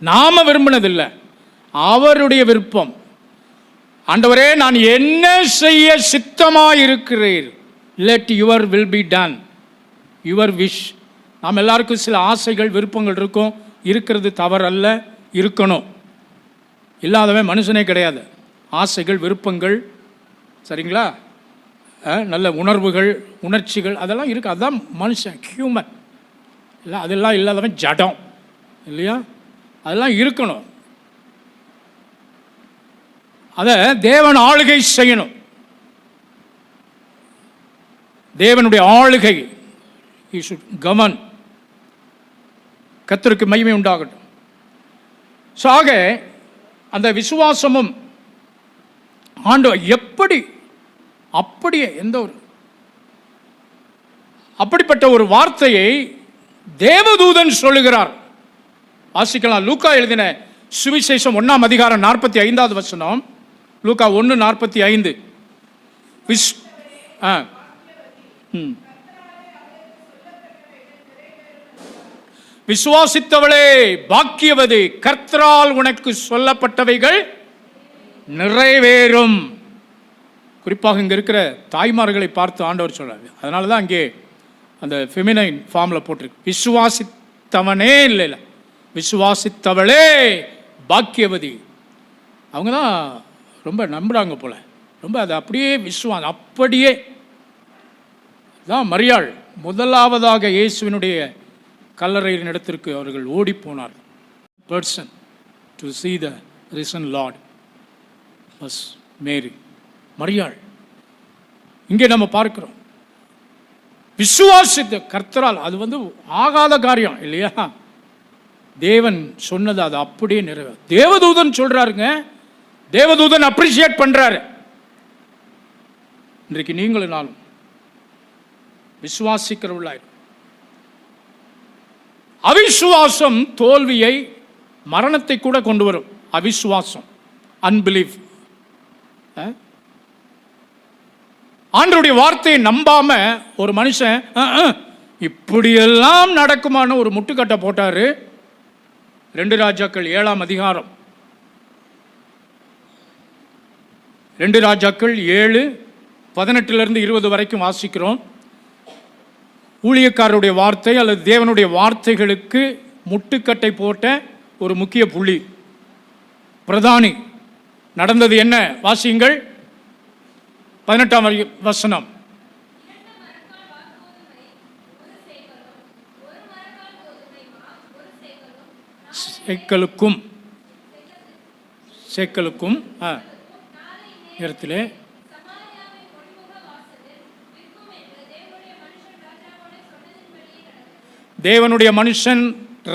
நாம விரும்பினதில்லை, அவருடைய விருப்பம். ஆண்டவரே, நான் என்ன செய்ய சித்தமாயிருக்கிறீர், let your will be done, your wish. நாம் எல்லாருக்கும் சில ஆசைகள் விருப்பங்கள் இருக்கும், இருக்கிறது தவறல்ல, இருக்கணும். இல்லாதவன் மனுஷனே கிடையாது. ஆசைகள் விருப்பங்கள், சரிங்களா, நல்ல உணர்வுகள் உணர்ச்சிகள் அதெல்லாம் இருக்குது. அதுதான் மனுஷன், ஹியூமன். இல்லை அதெல்லாம் இல்லாதவன் ஜடம், இல்லையா? அதெல்லாம் இருக்கணும். அதை தேவன் ஆளுகை செய்யணும். தேவனுடைய ஆளுகை, he should govern. கர்த்தருக்கு மகிமை உண்டாகட்டும். ஆக அந்த விசுவாசமும் ஆண்டவர் எப்படி அப்படியே எந்த ஒரு அப்படிப்பட்ட ஒரு வார்த்தையை தேவதூதன் சொல்லுகிறார். வாசிக்கலாம். லூக்கா எழுதின சுவிசேஷம் 1ஆம் அதிகாரம் 45வது வசனம். லூக்கா 1:45. விசுவாசித்தவளே பாக்கியவதி, கர்த்தரால் உனக்கு சொல்லப்பட்டவைகள் நிறைவேறும். குறிப்பாக இங்கே இருக்கிற தாய்மார்களை பார்த்து ஆண்டவர் சொல்றாரு. அதனால தான் அங்கே அந்த ஃபெமினைன் ஃபார்மில் போட்டிருக்கு. விசுவாசித்தவனே இல்லை, விசுவாசித்தவளே பாக்கியவதி. அவங்க தான் ரொம்ப நம்புகிறாங்க போல, ரொம்ப அதை அப்படியே விசுவாசம். அப்படியே தான் மரியாள் முதலாவதாக இயேசுவினுடைய கல்லறையின் இடத்திற்கு அவர்கள் ஓடி போனார். Person to see the risen Lord was Mary, மரியாள். இங்கே நம்ம பார்க்கிறோம், விசுவாசித்த கர்த்தரால். அது ஆகாத காரியம் இல்லையா? தேவன் சொன்னது அது அப்படியே நிறைவேறும். தேவதூதன் சொல்றாருங்க, தேவதூதன் அப்ரிஷியேட் பண்றாரு. இன்றைக்கு நீங்களும் நானும் விசுவாசிக்கிறவர்களாய். அவிசுவாசம் தோல்வியை, மரணத்தை கூட கொண்டு வரும். அவிசுவாசம், அன்பிலீஃப். ஆண்டவருடைய வார்த்தையை நம்பாம ஒரு மனுஷன் இப்படியெல்லாம் நடக்குமான ஒரு முட்டுக்கட்டை போட்டாரு. 2 ராஜாக்கள் 7ஆம் அதிகாரம், 2 ராஜாக்கள் 7:18 20 வரைக்கும் வாசிக்கிறோம். ஊழியக்காரருடைய வார்த்தை அல்லது தேவனுடைய வார்த்தைகளுக்கு முட்டுக்கட்டை போட்ட ஒரு முக்கிய புள்ளி, பிரதானி. நடந்தது என்ன? வாசியுங்கள். 18ஆம் வசனம். சேக்கலுக்கும் நேரத்திலே தேவனுடைய மனுஷன்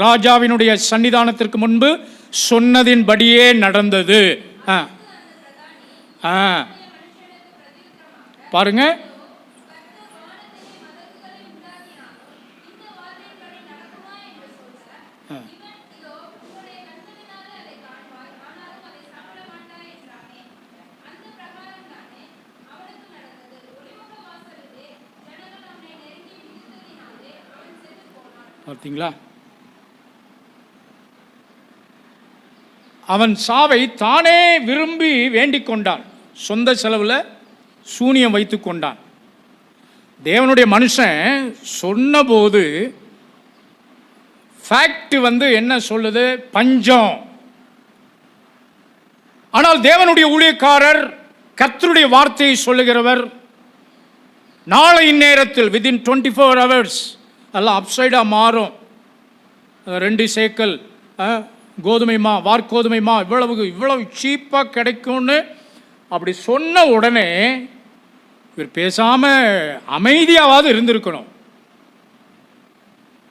ராஜாவினுடைய சன்னிதானத்திற்கு முன்பு சொன்னதின்படியே நடந்தது. பாருங்க, பார்த்தீங்களா? அவன் சாவை தானே விரும்பி வேண்டிக் கொண்டான். சொந்த செலவில் சூனியம் வைத்து கொண்டான். தேவனுடைய மனுஷன் சொன்னபோது ஃபேக்ட் என்ன சொல்லுது? பஞ்சம். ஆனால் தேவனுடைய ஊழியக்காரர், கர்த்தருடைய வார்த்தையை சொல்லுகிறவர், நாளை இந்நேரத்தில் within 24 hours எல்லாம் அப்சைடாக மாறும். 2 சேக்கல் கோதுமை மா, வார்கோதுமை மா இவ்வளவு சீப்பாக கிடைக்கும்னு அப்படி சொன்ன உடனே இவர் பேசாம அமைதியாவது இருந்திருக்கணும்.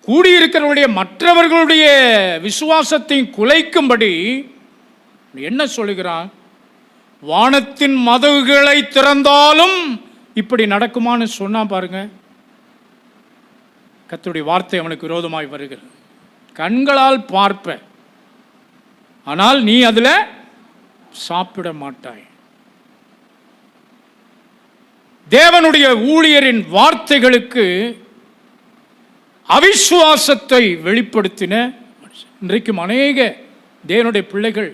கூடியிருக்கிறவருடைய மற்றவர்களுடைய விசுவாசத்தை குலைக்கும்படி என்ன சொல்லுகிறான்? வானத்தின் மதகுகளை திறந்தாலும் இப்படி நடக்குமான்னு சொன்னா பாருங்க. கர்த்தருடைய வார்த்தை அவனுக்கு விரோதமாய் வருகிறது. கண்களால் பார்ப்ப, ஆனால் நீ அதில் சாப்பிட மாட்டாய். தேவனுடைய ஊழியரின் வார்த்தைகளுக்கு அவிசுவாசத்தை வெளிப்படுத்தின மனுஷன். இன்றைக்கும் அநேக தேவனுடைய பிள்ளைகள்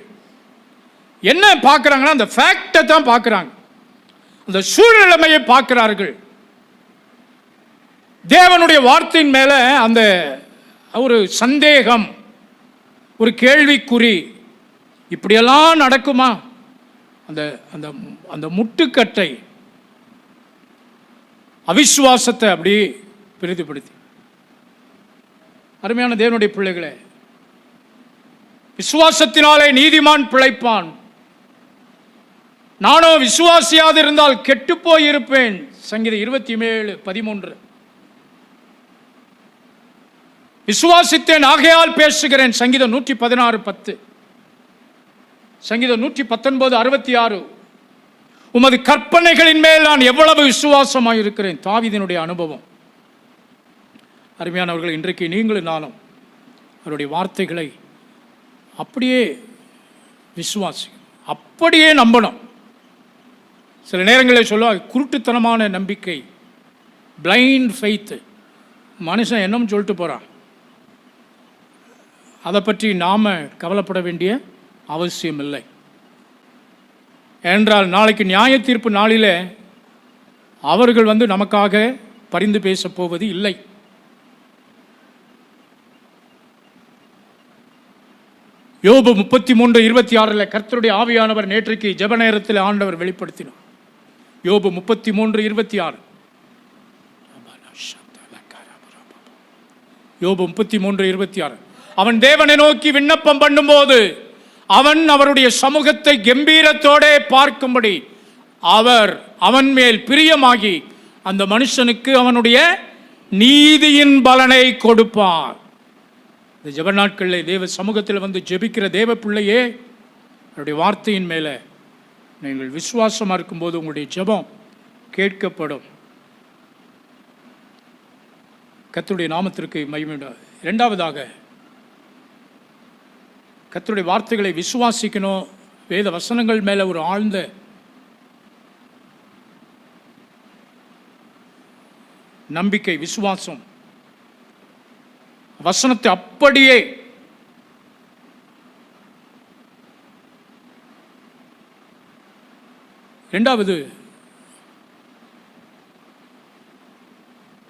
என்ன பார்க்குறாங்கன்னா அந்த ஃபேக்டை தான் பார்க்குறாங்க, அந்த சூழ்நிலைமையை பார்க்கிறார்கள். தேவனுடைய வார்த்தையின் மேல அந்த ஒரு சந்தேகம், ஒரு கேள்விக்குறி, இப்படியெல்லாம் நடக்குமா? அந்த அந்த அந்த முட்டுக்கட்டை அவிசுவாசத்தை அப்படி பிரதிபடுத்தி. அருமையான தேவனுடைய பிள்ளைகளே, விசுவாசத்தினாலே நீதிமான் பிழைப்பான், நானோ விசுவாசியாது இருந்தால் கெட்டு போயிருப்பேன். சங்கீதம் 27:13. விசுவாசித்தேன் ஆகையால் பேசுகிறேன். சங்கீதம் 116:10. சங்கீதம் 119:66. உமது கற்பனைகளின் மேல் நான் எவ்வளவு விசுவாசமாக இருக்கிறேன். தாவீதினுடைய அனுபவம். அருமையானவர்கள், இன்றைக்கு நீங்களும் நானும் அவருடைய வார்த்தைகளை அப்படியே விசுவாசி, அப்படியே நம்பணும். சில நேரங்களில் சொல்லுவாங்க குருட்டுத்தனமான நம்பிக்கை, பிளைண்ட் ஃபெய்த். மனுஷன் என்னன்னு சொல்லிட்டு போகிறான், அதை பற்றி நாம் கவலைப்பட வேண்டிய அவசியம் இல்லை. என்றால் நாளைக்கு நியாய தீர்ப்பு நாளில் அவர்கள் நமக்காக பரிந்து பேச போவது இல்லை. யோபு 33:26 கர்த்தருடைய ஆவியானவர் நேற்றைக்கு ஜெப நேரத்தில் ஆண்டவர் வெளிப்படுத்தினார். யோபு 33:26. யோபு 33:26. அவன் தேவனை நோக்கி விண்ணப்பம் பண்ணும்போது அவன் அவருடைய சமூகத்தை கம்பீரத்தோடே பார்க்கும்படி அவர் அவன் மேல் பிரியமாகி அந்த மனுஷனுக்கு அவனுடைய நீதியின் பலனை கொடுப்பார். இந்த ஜெப நாட்களில் தேவ சமூகத்தில் ஜெபிக்கிற தேவ பிள்ளையே, அவருடைய வார்த்தையின் மேலே நீங்கள் விசுவாசமாக இருக்கும்போது உங்களுடைய ஜெபம் கேட்கப்படும். கர்த்தருடைய நாமத்திற்கு மகிமை உண்டாகும். இரண்டாவதாக, கர்த்தருடைய வார்த்தைகளை விசுவாசிக்கணும். வேத வசனங்கள் மேலே ஒரு ஆழ்ந்த நம்பிக்கை, விசுவாசம். வசனத்தை அப்படியே இரண்டாவது,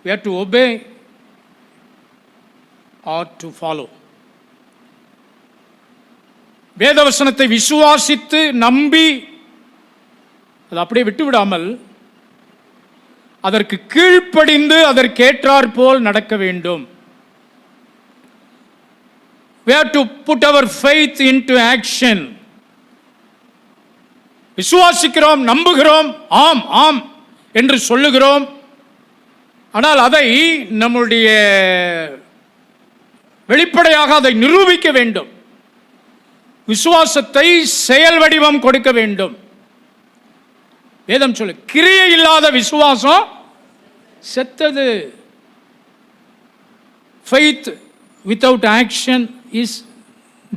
we have to obey or to follow. வேதவசனத்தை விசுவாசித்து நம்பி அதை அப்படியே விட்டுவிடாமல் அதற்கு கீழ்ப்படிந்து அதற்கேற்றாற் போல் நடக்க வேண்டும். We have to put our faith into action. விசுவாசிக்கிறோம், நம்புகிறோம், ஆம் ஆம் என்று சொல்லுகிறோம். ஆனால் அதை நம்முடைய வெளிப்படையாக அதை நிரூபிக்க வேண்டும். விசுவாசத்தை செயல் வடிவம் கொடுக்க வேண்டும். வேதம் சொல்லு, கிரியை இல்லாத விசுவாசம் செத்தது. Faith without action is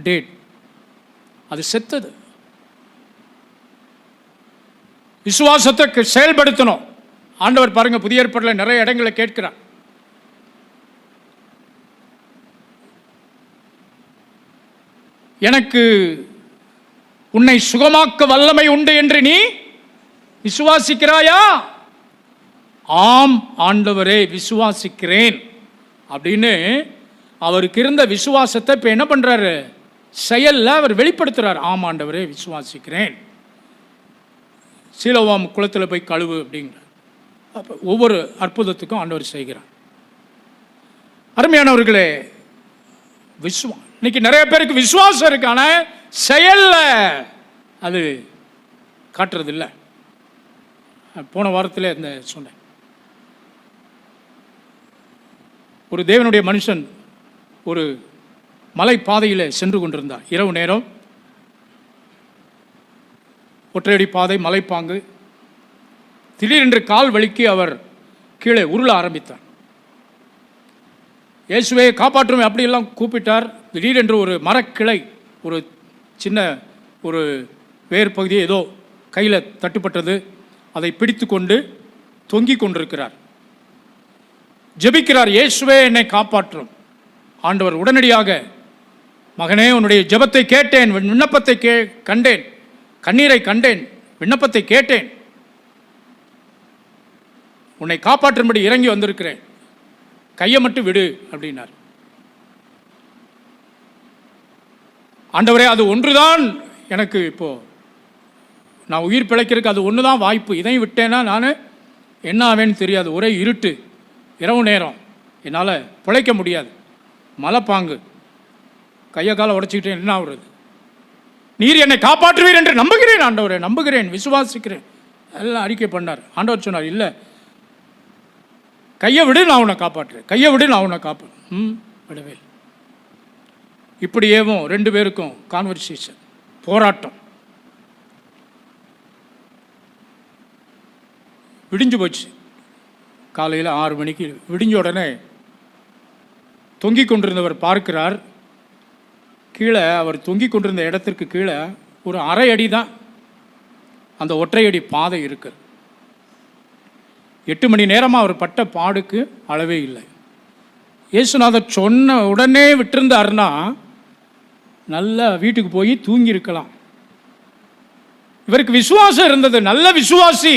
dead. அது செத்தது. விசுவாசத்தை செயல்படுத்தணும். ஆண்டவர் பாருங்க, புதிய ஏற்பாட்டில் நிறைய இடங்களை கேட்கிறார். எனக்கு உன்னை சுகமாக்க வல்லமை உண்டு என்று நீ விசுவாசிக்கிறாயா? ஆம் ஆண்டவரே, விசுவாசிக்கிறேன் அப்படின்னு அவருக்கு இருந்த விசுவாசத்தை இப்போ என்ன பண்ணுறாரு? செயலில் அவர் வெளிப்படுத்துகிறார். ஆம் ஆண்டவரே, விசுவாசிக்கிறேன். சீலோவாம் குளத்தில் போய் கழுவு அப்படிங்கிறார். அப்போ ஒவ்வொரு அற்புதத்துக்கும் ஆண்டவர் செய்கிறார். அருமையானவர்களே, இன்னைக்கு நிறைய பேருக்கு விசுவாசம் இருக்கு, ஆனால் செயலில் அது காட்டுறதில்லை. போன வாரத்தில் இந்த சொன்னேன், ஒரு தேவனுடைய மனுஷன் ஒரு மலை பாதையில் சென்று கொண்டிருந்தார். இரவு நேரம், ஒற்றையடி பாதை, மலைப்பாங்கு. திடீரென்று கால் வலிக்கு அவர் கீழே உருள ஆரம்பித்தார். இயேசுவே காப்பாற்றுமே அப்படியெல்லாம் கூப்பிட்டார். திடீரென்று ஒரு மரக்கிளை, ஒரு சின்ன ஒரு வேர் பகுதி ஏதோ கையில் தட்டுப்பட்டது. அதை பிடித்து கொண்டு தொங்கிக் கொண்டிருக்கிறார். ஜெபிக்கிறார், இயேசுவே என்னை காப்பாற்றும். ஆண்டவர் உடனடியாக, மகனே உன்னுடைய ஜெபத்தை கேட்டேன், விண்ணப்பத்தை கண்டேன், கண்ணீரை கண்டேன், விண்ணப்பத்தை கேட்டேன், உன்னை காப்பாற்றும்படி இறங்கி வந்திருக்கிறேன், கையை மட்டும் விடு அப்படின்னார். ஆண்டவரே, அது ஒன்றுதான் எனக்கு, இப்போ நான் உயிர் பிழைக்கிறதுக்கு அது ஒன்று தான் வாய்ப்பு. இதையும் விட்டேன்னா நான் என்ன ஆவேன்னு தெரியாது. ஒரே இருட்டு, இரவு நேரம், என்னால் பிழைக்க முடியாது, மலைப்பாங்கு, கையை காலை உடைச்சிக்கிட்டே என்ன ஆகுறது? நீர் என்னை காப்பாற்றுவீர் என்று நம்புகிறேன் ஆண்டவரே, நம்புகிறேன், விசுவாசிக்கிறேன், எல்லாம் அறிக்கை பண்ணார். ஆண்டவர் சொன்னார், இல்லை, கையை விடு, நான் உன்னை காப்பாற்றுறேன், கையை விடு, நான் உன்னை காப்பாற்றுறேன். விடவே. இப்படியேவும் 2 பேருக்கும் கான்வர்சேஷன், போராட்டம். விடிஞ்சு போச்சு. காலையில் 6 மணிக்கு விடிஞ்ச உடனே தொங்கிக் கொண்டிருந்தவர் பார்க்கிறார், கீழே அவர் தொங்கிக் கொண்டிருந்த இடத்திற்கு கீழே ஒரு அரை அடி தான் அந்த ஒற்றையடி பாதை இருக்கு. 8 மணி நேரமாக அவர் பட்ட பாடுக்கு அளவே இல்லை. இயேசுநாதர் சொன்ன உடனே விட்டிருந்தாருன்னா நல்லா வீட்டுக்கு போய் தூங்கி இருக்கலாம். இவருக்கு விசுவாசம் இருந்தது, நல்ல விசுவாசி.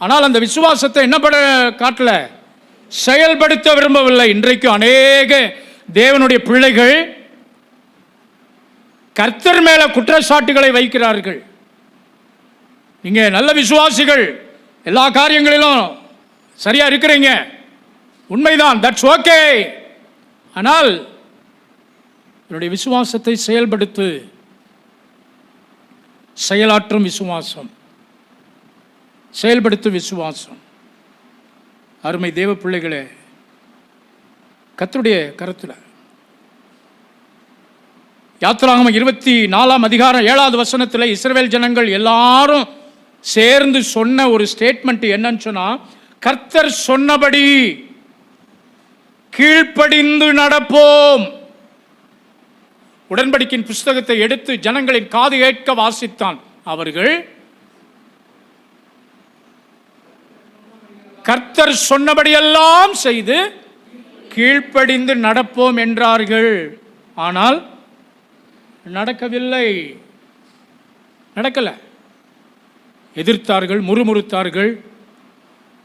ஆனால் அந்த விசுவாசத்தை என்ன பண்ண காட்டல, செயல்படுத்த விரும்பவில்லை. இன்றைக்கு அநேக தேவனுடைய பிள்ளைகள் கர்த்தர் மேல குற்றச்சாட்டுகளை வைக்கிறார்கள். நீங்க நல்ல விசுவாசிகள், எல்லா காரியங்களிலும் சரியா இருக்கிறீங்க, உண்மைதான், தட்ஸ் ஓகே. ஆனால் என்னுடைய விசுவாசத்தை செயல்படுத்து. செயலாற்றும் விசுவாசம், செயல்படுத்தும் விசுவாசம். அருமை தேவ பிள்ளைகளே, கர்த்தருடைய கருத்தில் யாத்திராகமம் 24ஆம் அதிகாரம் 7வது வசனத்தில் இஸ்ரவேல் ஜனங்கள் எல்லாரும் சேர்ந்து சொன்ன ஒரு ஸ்டேட்மெண்ட் என்னன்னு சொன்னா, கர்த்தர் சொன்னபடி கீழ்ப்படிந்து நடப்போம். உடன்படிக்கையின் புஸ்தகத்தை எடுத்து ஜனங்களின் காது கேட்க வாசித்தான். அவர்கள் கர்த்தர் சொன்னபடியெல்லாம் செய்து கீழ்ப்படிந்து நடப்போம் என்றார்கள். ஆனால் நடக்கவில்லை, நடக்கல. எதிர்த்தார்கள், முறுமுறுத்தார்கள்,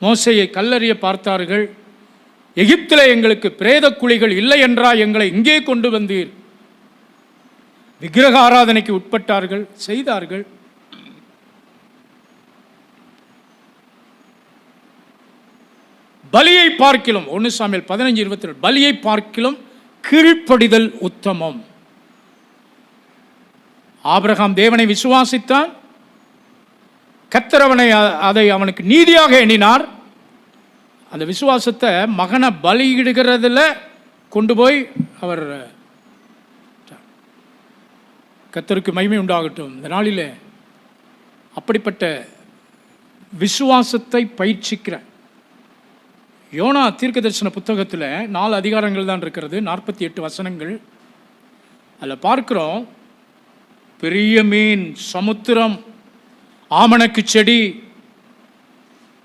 மோசேயை கல்லறிய பார்த்தார்கள். எகிப்திலே எங்களுக்கு பிரேத குழிகள் இல்லை என்றா எங்களை இங்கே கொண்டு வந்தீர்? விக்கிரக ஆராதனைக்கு உட்பட்டார்கள், செய்தார்கள். பலியை பார்க்கிலும் 1 சாமுவேல் 15:22 பலியை பார்க்கிலும் கீழ்ப்படிதல் உத்தமம். ஆபிரகாம் தேவனை விசுவாசித்தான், கர்த்தர் அதை அவனுக்கு நீதியாக எண்ணினார். அந்த விசுவாசத்தை மகனை பலியிடுகிறதுல கொண்டு போய் அவர், கர்த்தருக்கு மகிமை உண்டாகட்டும். இந்த நாளில் அப்படிப்பட்ட விசுவாசத்தை பயிற்சிக்கிற யோனா தீர்க்க தரிசன புத்தகத்தில் 4 அதிகாரங்கள் தான் இருக்கிறது, 48 வசனங்கள். அதில் பார்க்கிறோம், பெரிய மீன், சமுத்திரம், ஆமணக்கு செடி,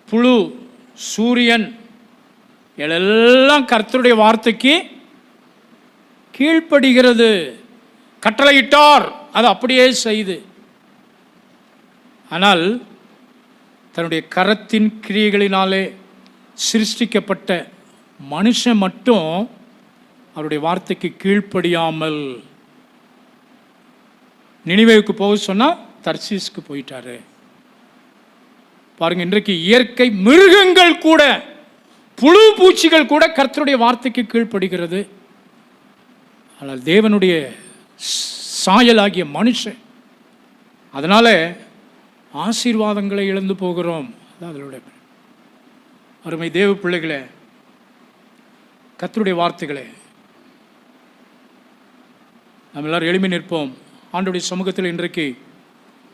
புழு, சூரியன் எல்லாம் கர்த்தருடைய வார்த்தைக்கு கீழ்ப்படுகிறது. கட்டளையிட்டார், அது அப்படியே செய்து. ஆனால் தன்னுடைய கரத்தின் கிரியைகளினாலே சிருஷ்டிக்கப்பட்ட மனுஷன் மட்டும் அவருடைய வார்த்தைக்கு கீழ்ப்படியாமல் நினிவேவுக்கு போக சொன்னா தர்சீஸ்க்கு போயிட்டாரு. பாருங்க, இன்றைக்கு இயற்கை மிருகங்கள் கூட, புழு பூச்சிகள் கூட கர்த்தருடைய வார்த்தைக்கு கீழ்ப்படுகிறது. ஆனால் தேவனுடைய சாயலாகிய மனுஷன், அதனால ஆசீர்வாதங்களை இழந்து போகிறோம். அதனுடைய அருமை தேவ பிள்ளைகளே, கர்த்தருடைய வார்த்தைகளே, நம்ம எல்லாரும் எழுப்பி நிற்போம். ஆண்டவருடைய சமூகத்தில் இன்றைக்கு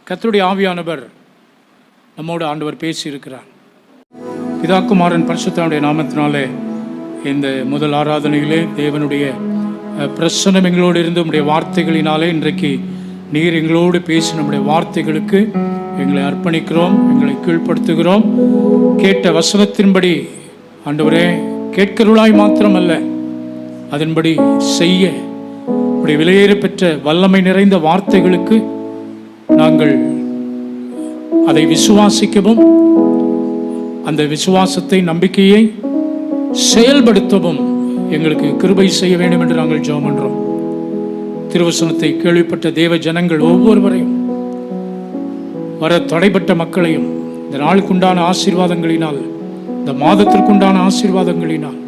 கர்த்தருடைய ஆவியானவர் நம்மோடு ஆண்டவர் பேசி இருக்கிறார். பிதாக்குமாரன் பரிசுத்தனுடைய நாமத்தினாலே இந்த முதல் ஆராதனையிலே தேவனுடைய பிரசன்னம் எங்களோடு இருந்து நம்முடைய வார்த்தைகளினாலே இன்றைக்கு நீர் எங்களோடு பேசி நம்முடைய வார்த்தைகளுக்கு எங்களை அர்ப்பணிக்கிறோம், எங்களை கீழ்ப்படுத்துகிறோம். கேட்ட வசனத்தின்படி ஆண்டவரே, கேட்கிறவளாய் மாத்திரமல்ல, அதன்படி செய்ய உடைய விலையேற பெற்ற வல்லமை நிறைந்த வார்த்தைகளுக்கு நாங்கள் அதை விசுவாசிக்கவும், அந்த விசுவாசத்தை, நம்பிக்கையை செயல்படுத்தவும் எங்களுக்கு கிருபை செய்ய வேண்டும் என்று நாங்கள் ஜெபம் பண்றோம். திருவசனத்தை கேள்விப்பட்ட தேவ ஜனங்கள் ஒவ்வொருவரையும், வர தடைப்பட்ட மக்களையும் இந்த நாளுக்குண்டான ஆசீர்வாதங்களினால், இந்த மாதத்திற்குண்டான ஆசீர்வாதங்களினால்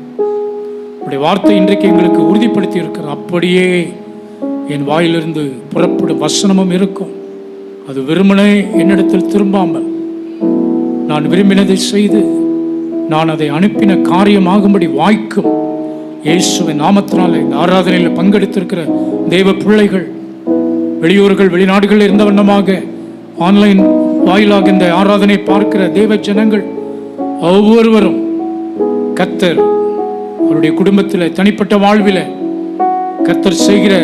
உடைய வார்த்தை இன்றைக்கு எங்களுக்கு உறுதிப்படுத்தி இருக்கிற அப்படியே என் வாயிலிருந்து புறப்படும் வசனமும் இருக்கும். அது வெறுமனே என்னிடத்தில் திரும்பாமல் நான் விரும்பினதை செய்து நான் அதை அனுப்பின காரியமாகும்படி வாய்க்கும். இயேசுவின் நாமத்தினாலே இந்த ஆராதனையில் பங்கெடுத்திருக்கிற தேவ பிள்ளைகள், வெளியூர்கள் வெளிநாடுகளில் இருந்த வண்ணமாக ஆன்லைன் வாயிலாக இந்த ஆராதனை பார்க்கிற தேவ ஜனங்கள் ஒவ்வொருவரும் கர்த்தர் அவருடைய குடும்பத்தில், தனிப்பட்ட வாழ்வில் கர்த்தர் செய்கிற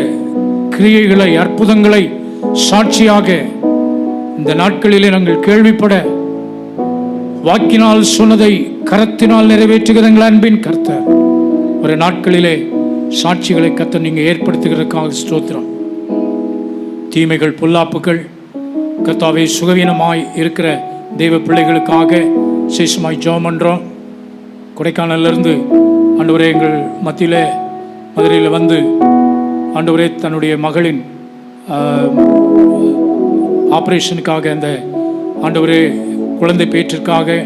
கிரியைகளை, அற்புதங்களை சாட்சியாக இந்த நாட்களிலே நாங்கள் கேள்விப்பட, வாக்கினால் சொன்னதை கரத்தினால் நிறைவேற்றுகிறங்கள் அன்பின் கர்த்தர். ஒரு நாட்களிலே சாட்சிகளை கர்த்தர் நீங்க ஏற்படுத்துகிறதுக்காக ஸ்தோத்திரம். தீமைகள், பொல்லாப்புகள் கர்த்தாவே சுகவீனமாய் இருக்கிற தெய்வ பிள்ளைகளுக்காக விசேஷமாய் ஜெபம் பண்றோம். கொடைக்கானல்ல இருந்து ஆண்டவரே எங்கள் மத்தியிலே மதுரையில் வந்து ஆண்டவரே தன்னுடைய மகளின் ஆபரேஷனுக்காக, அந்த ஆண்டவரே குழந்தை பேற்றிற்காக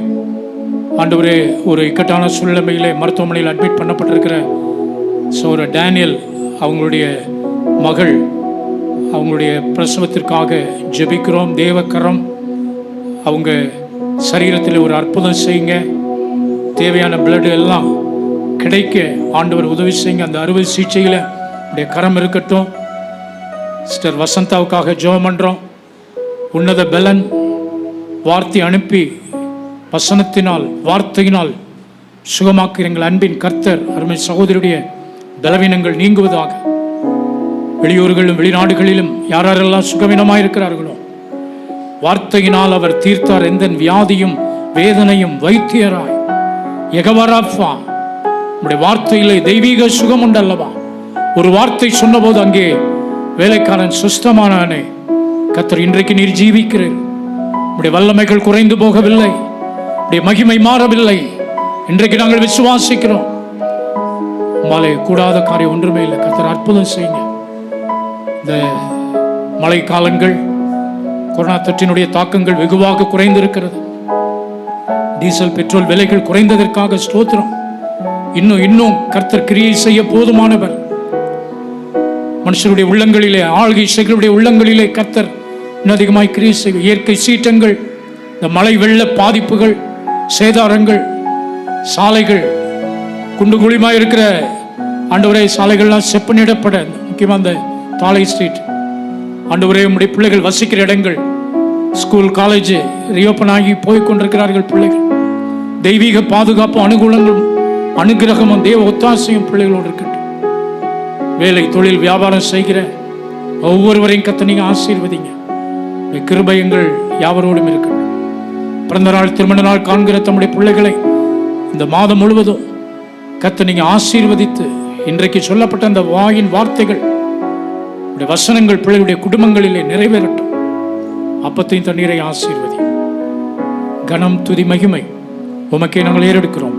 ஆண்டவரே ஒரு இக்கட்டான சூழ்நிலையிலே மருத்துவமனையில் அட்மிட் பண்ணப்பட்டிருக்கிற சோர டேனியல் அவங்களுடைய மகள், அவங்களுடைய பிரசவத்திற்காக ஜெபிக்கிறோம். தேவக்கரம் அவங்க சரீரத்தில் ஒரு அற்புதம் செய்யுங்க. தேவையான பிளட் எல்லாம் கிடைக்க ஆண்டவர் உதவி செய்யுங்க. அந்த அறுவை சிகிச்சையில் உடைய கரம் இருக்கட்டும். சிஸ்டர் வசந்தாவுக்காக ஜெபம் பண்றோம். உன்னத பலன் வார்த்தை அனுப்பி வசனத்தினால், வார்த்தையினால் சுகமாக்குகிற எங்கள் அன்பின் கர்த்தர், அருமை சகோதரியுடைய பலவீனங்கள் நீங்குவதாக. வெளியூர்களிலும் வெளிநாடுகளிலும் யாரெல்லாம் சுகவீனமாயிருக்கிறார்களோ வார்த்தையினால் அவர் தீர்த்தார். எந்த வியாதியும் வேதனையும் வைத்தியராய் யெகோவா உடைய வார்த்தையிலே தெய்வீக சுகம் உண்டல்லவா. ஒரு வார்த்தை சொன்னபோது அங்கே வேலைக்காரன் சுஸ்தமானானே. கர்த்தர், இன்றைக்கு நீர் ஜீவிக்கிறீர். உடைய வல்லமைகள் குறைந்து போகவில்லை, உடைய மகிமை மாறவில்லை. இன்றைக்கு நாங்கள் விசுவாசிக்கிறோம். மழை கூடாத காரியம் ஒன்றுமே இல்லை. கர்த்தர் அற்புதம் செய்யுங்க. இந்த மழை காலங்கள், கொரோனா தொற்றினுடைய தாக்கங்கள் வெகுவாக குறைந்திருக்கிறது. டீசல் பெட்ரோல் விலைகள் குறைந்ததற்காக ஸ்தோத்திரம். இன்னும் கர்த்தர் கிரியை செய்ய போதுமானவர். மனுஷருடைய உள்ளங்களிலே, ஆள்கை செய்களுடைய உள்ளங்களிலே கர்த்தர் இன்னும் அதிகமாய் கிரியை செய்ய. இயற்கை சீற்றங்கள், இந்த மழை வெள்ள பாதிப்புகள், சேதாரங்கள், சாலைகள் குண்டு குழிமாய் இருக்கிற ஆண்டவரே சாலைகள்லாம் செப்பனிடப்பட, முக்கியமாக அந்த தாலை ஸ்ட்ரீட் ஆண்டவரே உம்முடைய பிள்ளைகள் வசிக்கிற இடங்கள், ஸ்கூல் காலேஜ் ரீஓப்பன் ஆகி போய் கொண்டிருக்கிறார்கள் பிள்ளைகள். தெய்வீக பாதுகாப்பு, அனுகூலங்களும் அனுகிரகமும் தேவ ஒத்தாசையும் பிள்ளைகளோடு இருக்கட்டும். வேலை தொழில் வியாபாரம் செய்கிற ஒவ்வொருவரையும் கர்த்தர் நீங்க ஆசீர்வதிங்க. கிருபை எங்கள் யாவரோடும் இருக்கட்டும். பிறந்த நாள், திருமண நாள் காண்கிற தம்முடைய பிள்ளைகளை இந்த மாதம் முழுவதும் கர்த்தர் நீங்க ஆசீர்வதித்து, இன்றைக்கு சொல்லப்பட்ட அந்த வாயின் வார்த்தைகள், வசனங்கள் பிள்ளைகளுடைய குடும்பங்களிலே நிறைவேறட்டும். அப்பத்தையும் தண்ணீரை ஆசீர்வதி. கனம், துதி, மகிமை உமக்கே நாங்கள் ஏறெடுக்கிறோம்.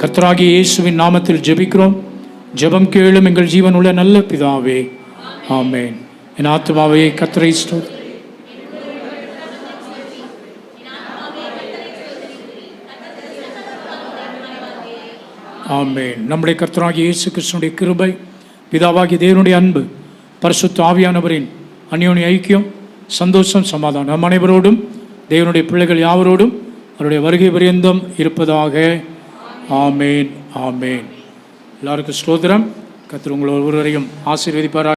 கர்த்தராகிய இயேசுவின் நாமத்தில் ஜெபிக்கிறோம். ஜெபம் கேளும் எங்கள் ஜீவன் உள்ள நல்ல பிதாவே, ஆமேன். என் ஆத்துமாவே கர்த்தரை ஸ்தோத்திரி. ஆமேன். நம்முடைய கர்த்தராகிய இயேசு கிறிஸ்துவினுடைய கிருபை, பிதாவாகிய தேவனுடைய அன்பு, பரிசுத்த ஆவியானவரின் அந்யோன்ய ஐக்கியம், சந்தோஷம், சமாதானம் நம் அனைவரோடும், தேவனுடைய பிள்ளைகள் யாவரோடும் அவருடைய வருகை பரியந்தம் இருப்பதாக. ஆமேன், ஆமேன். எல்லாருக்கும் ஸ்தோத்திரம். கர்த்தர் உங்கள் ஒவ்வொருவரையும் ஆசீர்வதிப்பாராக.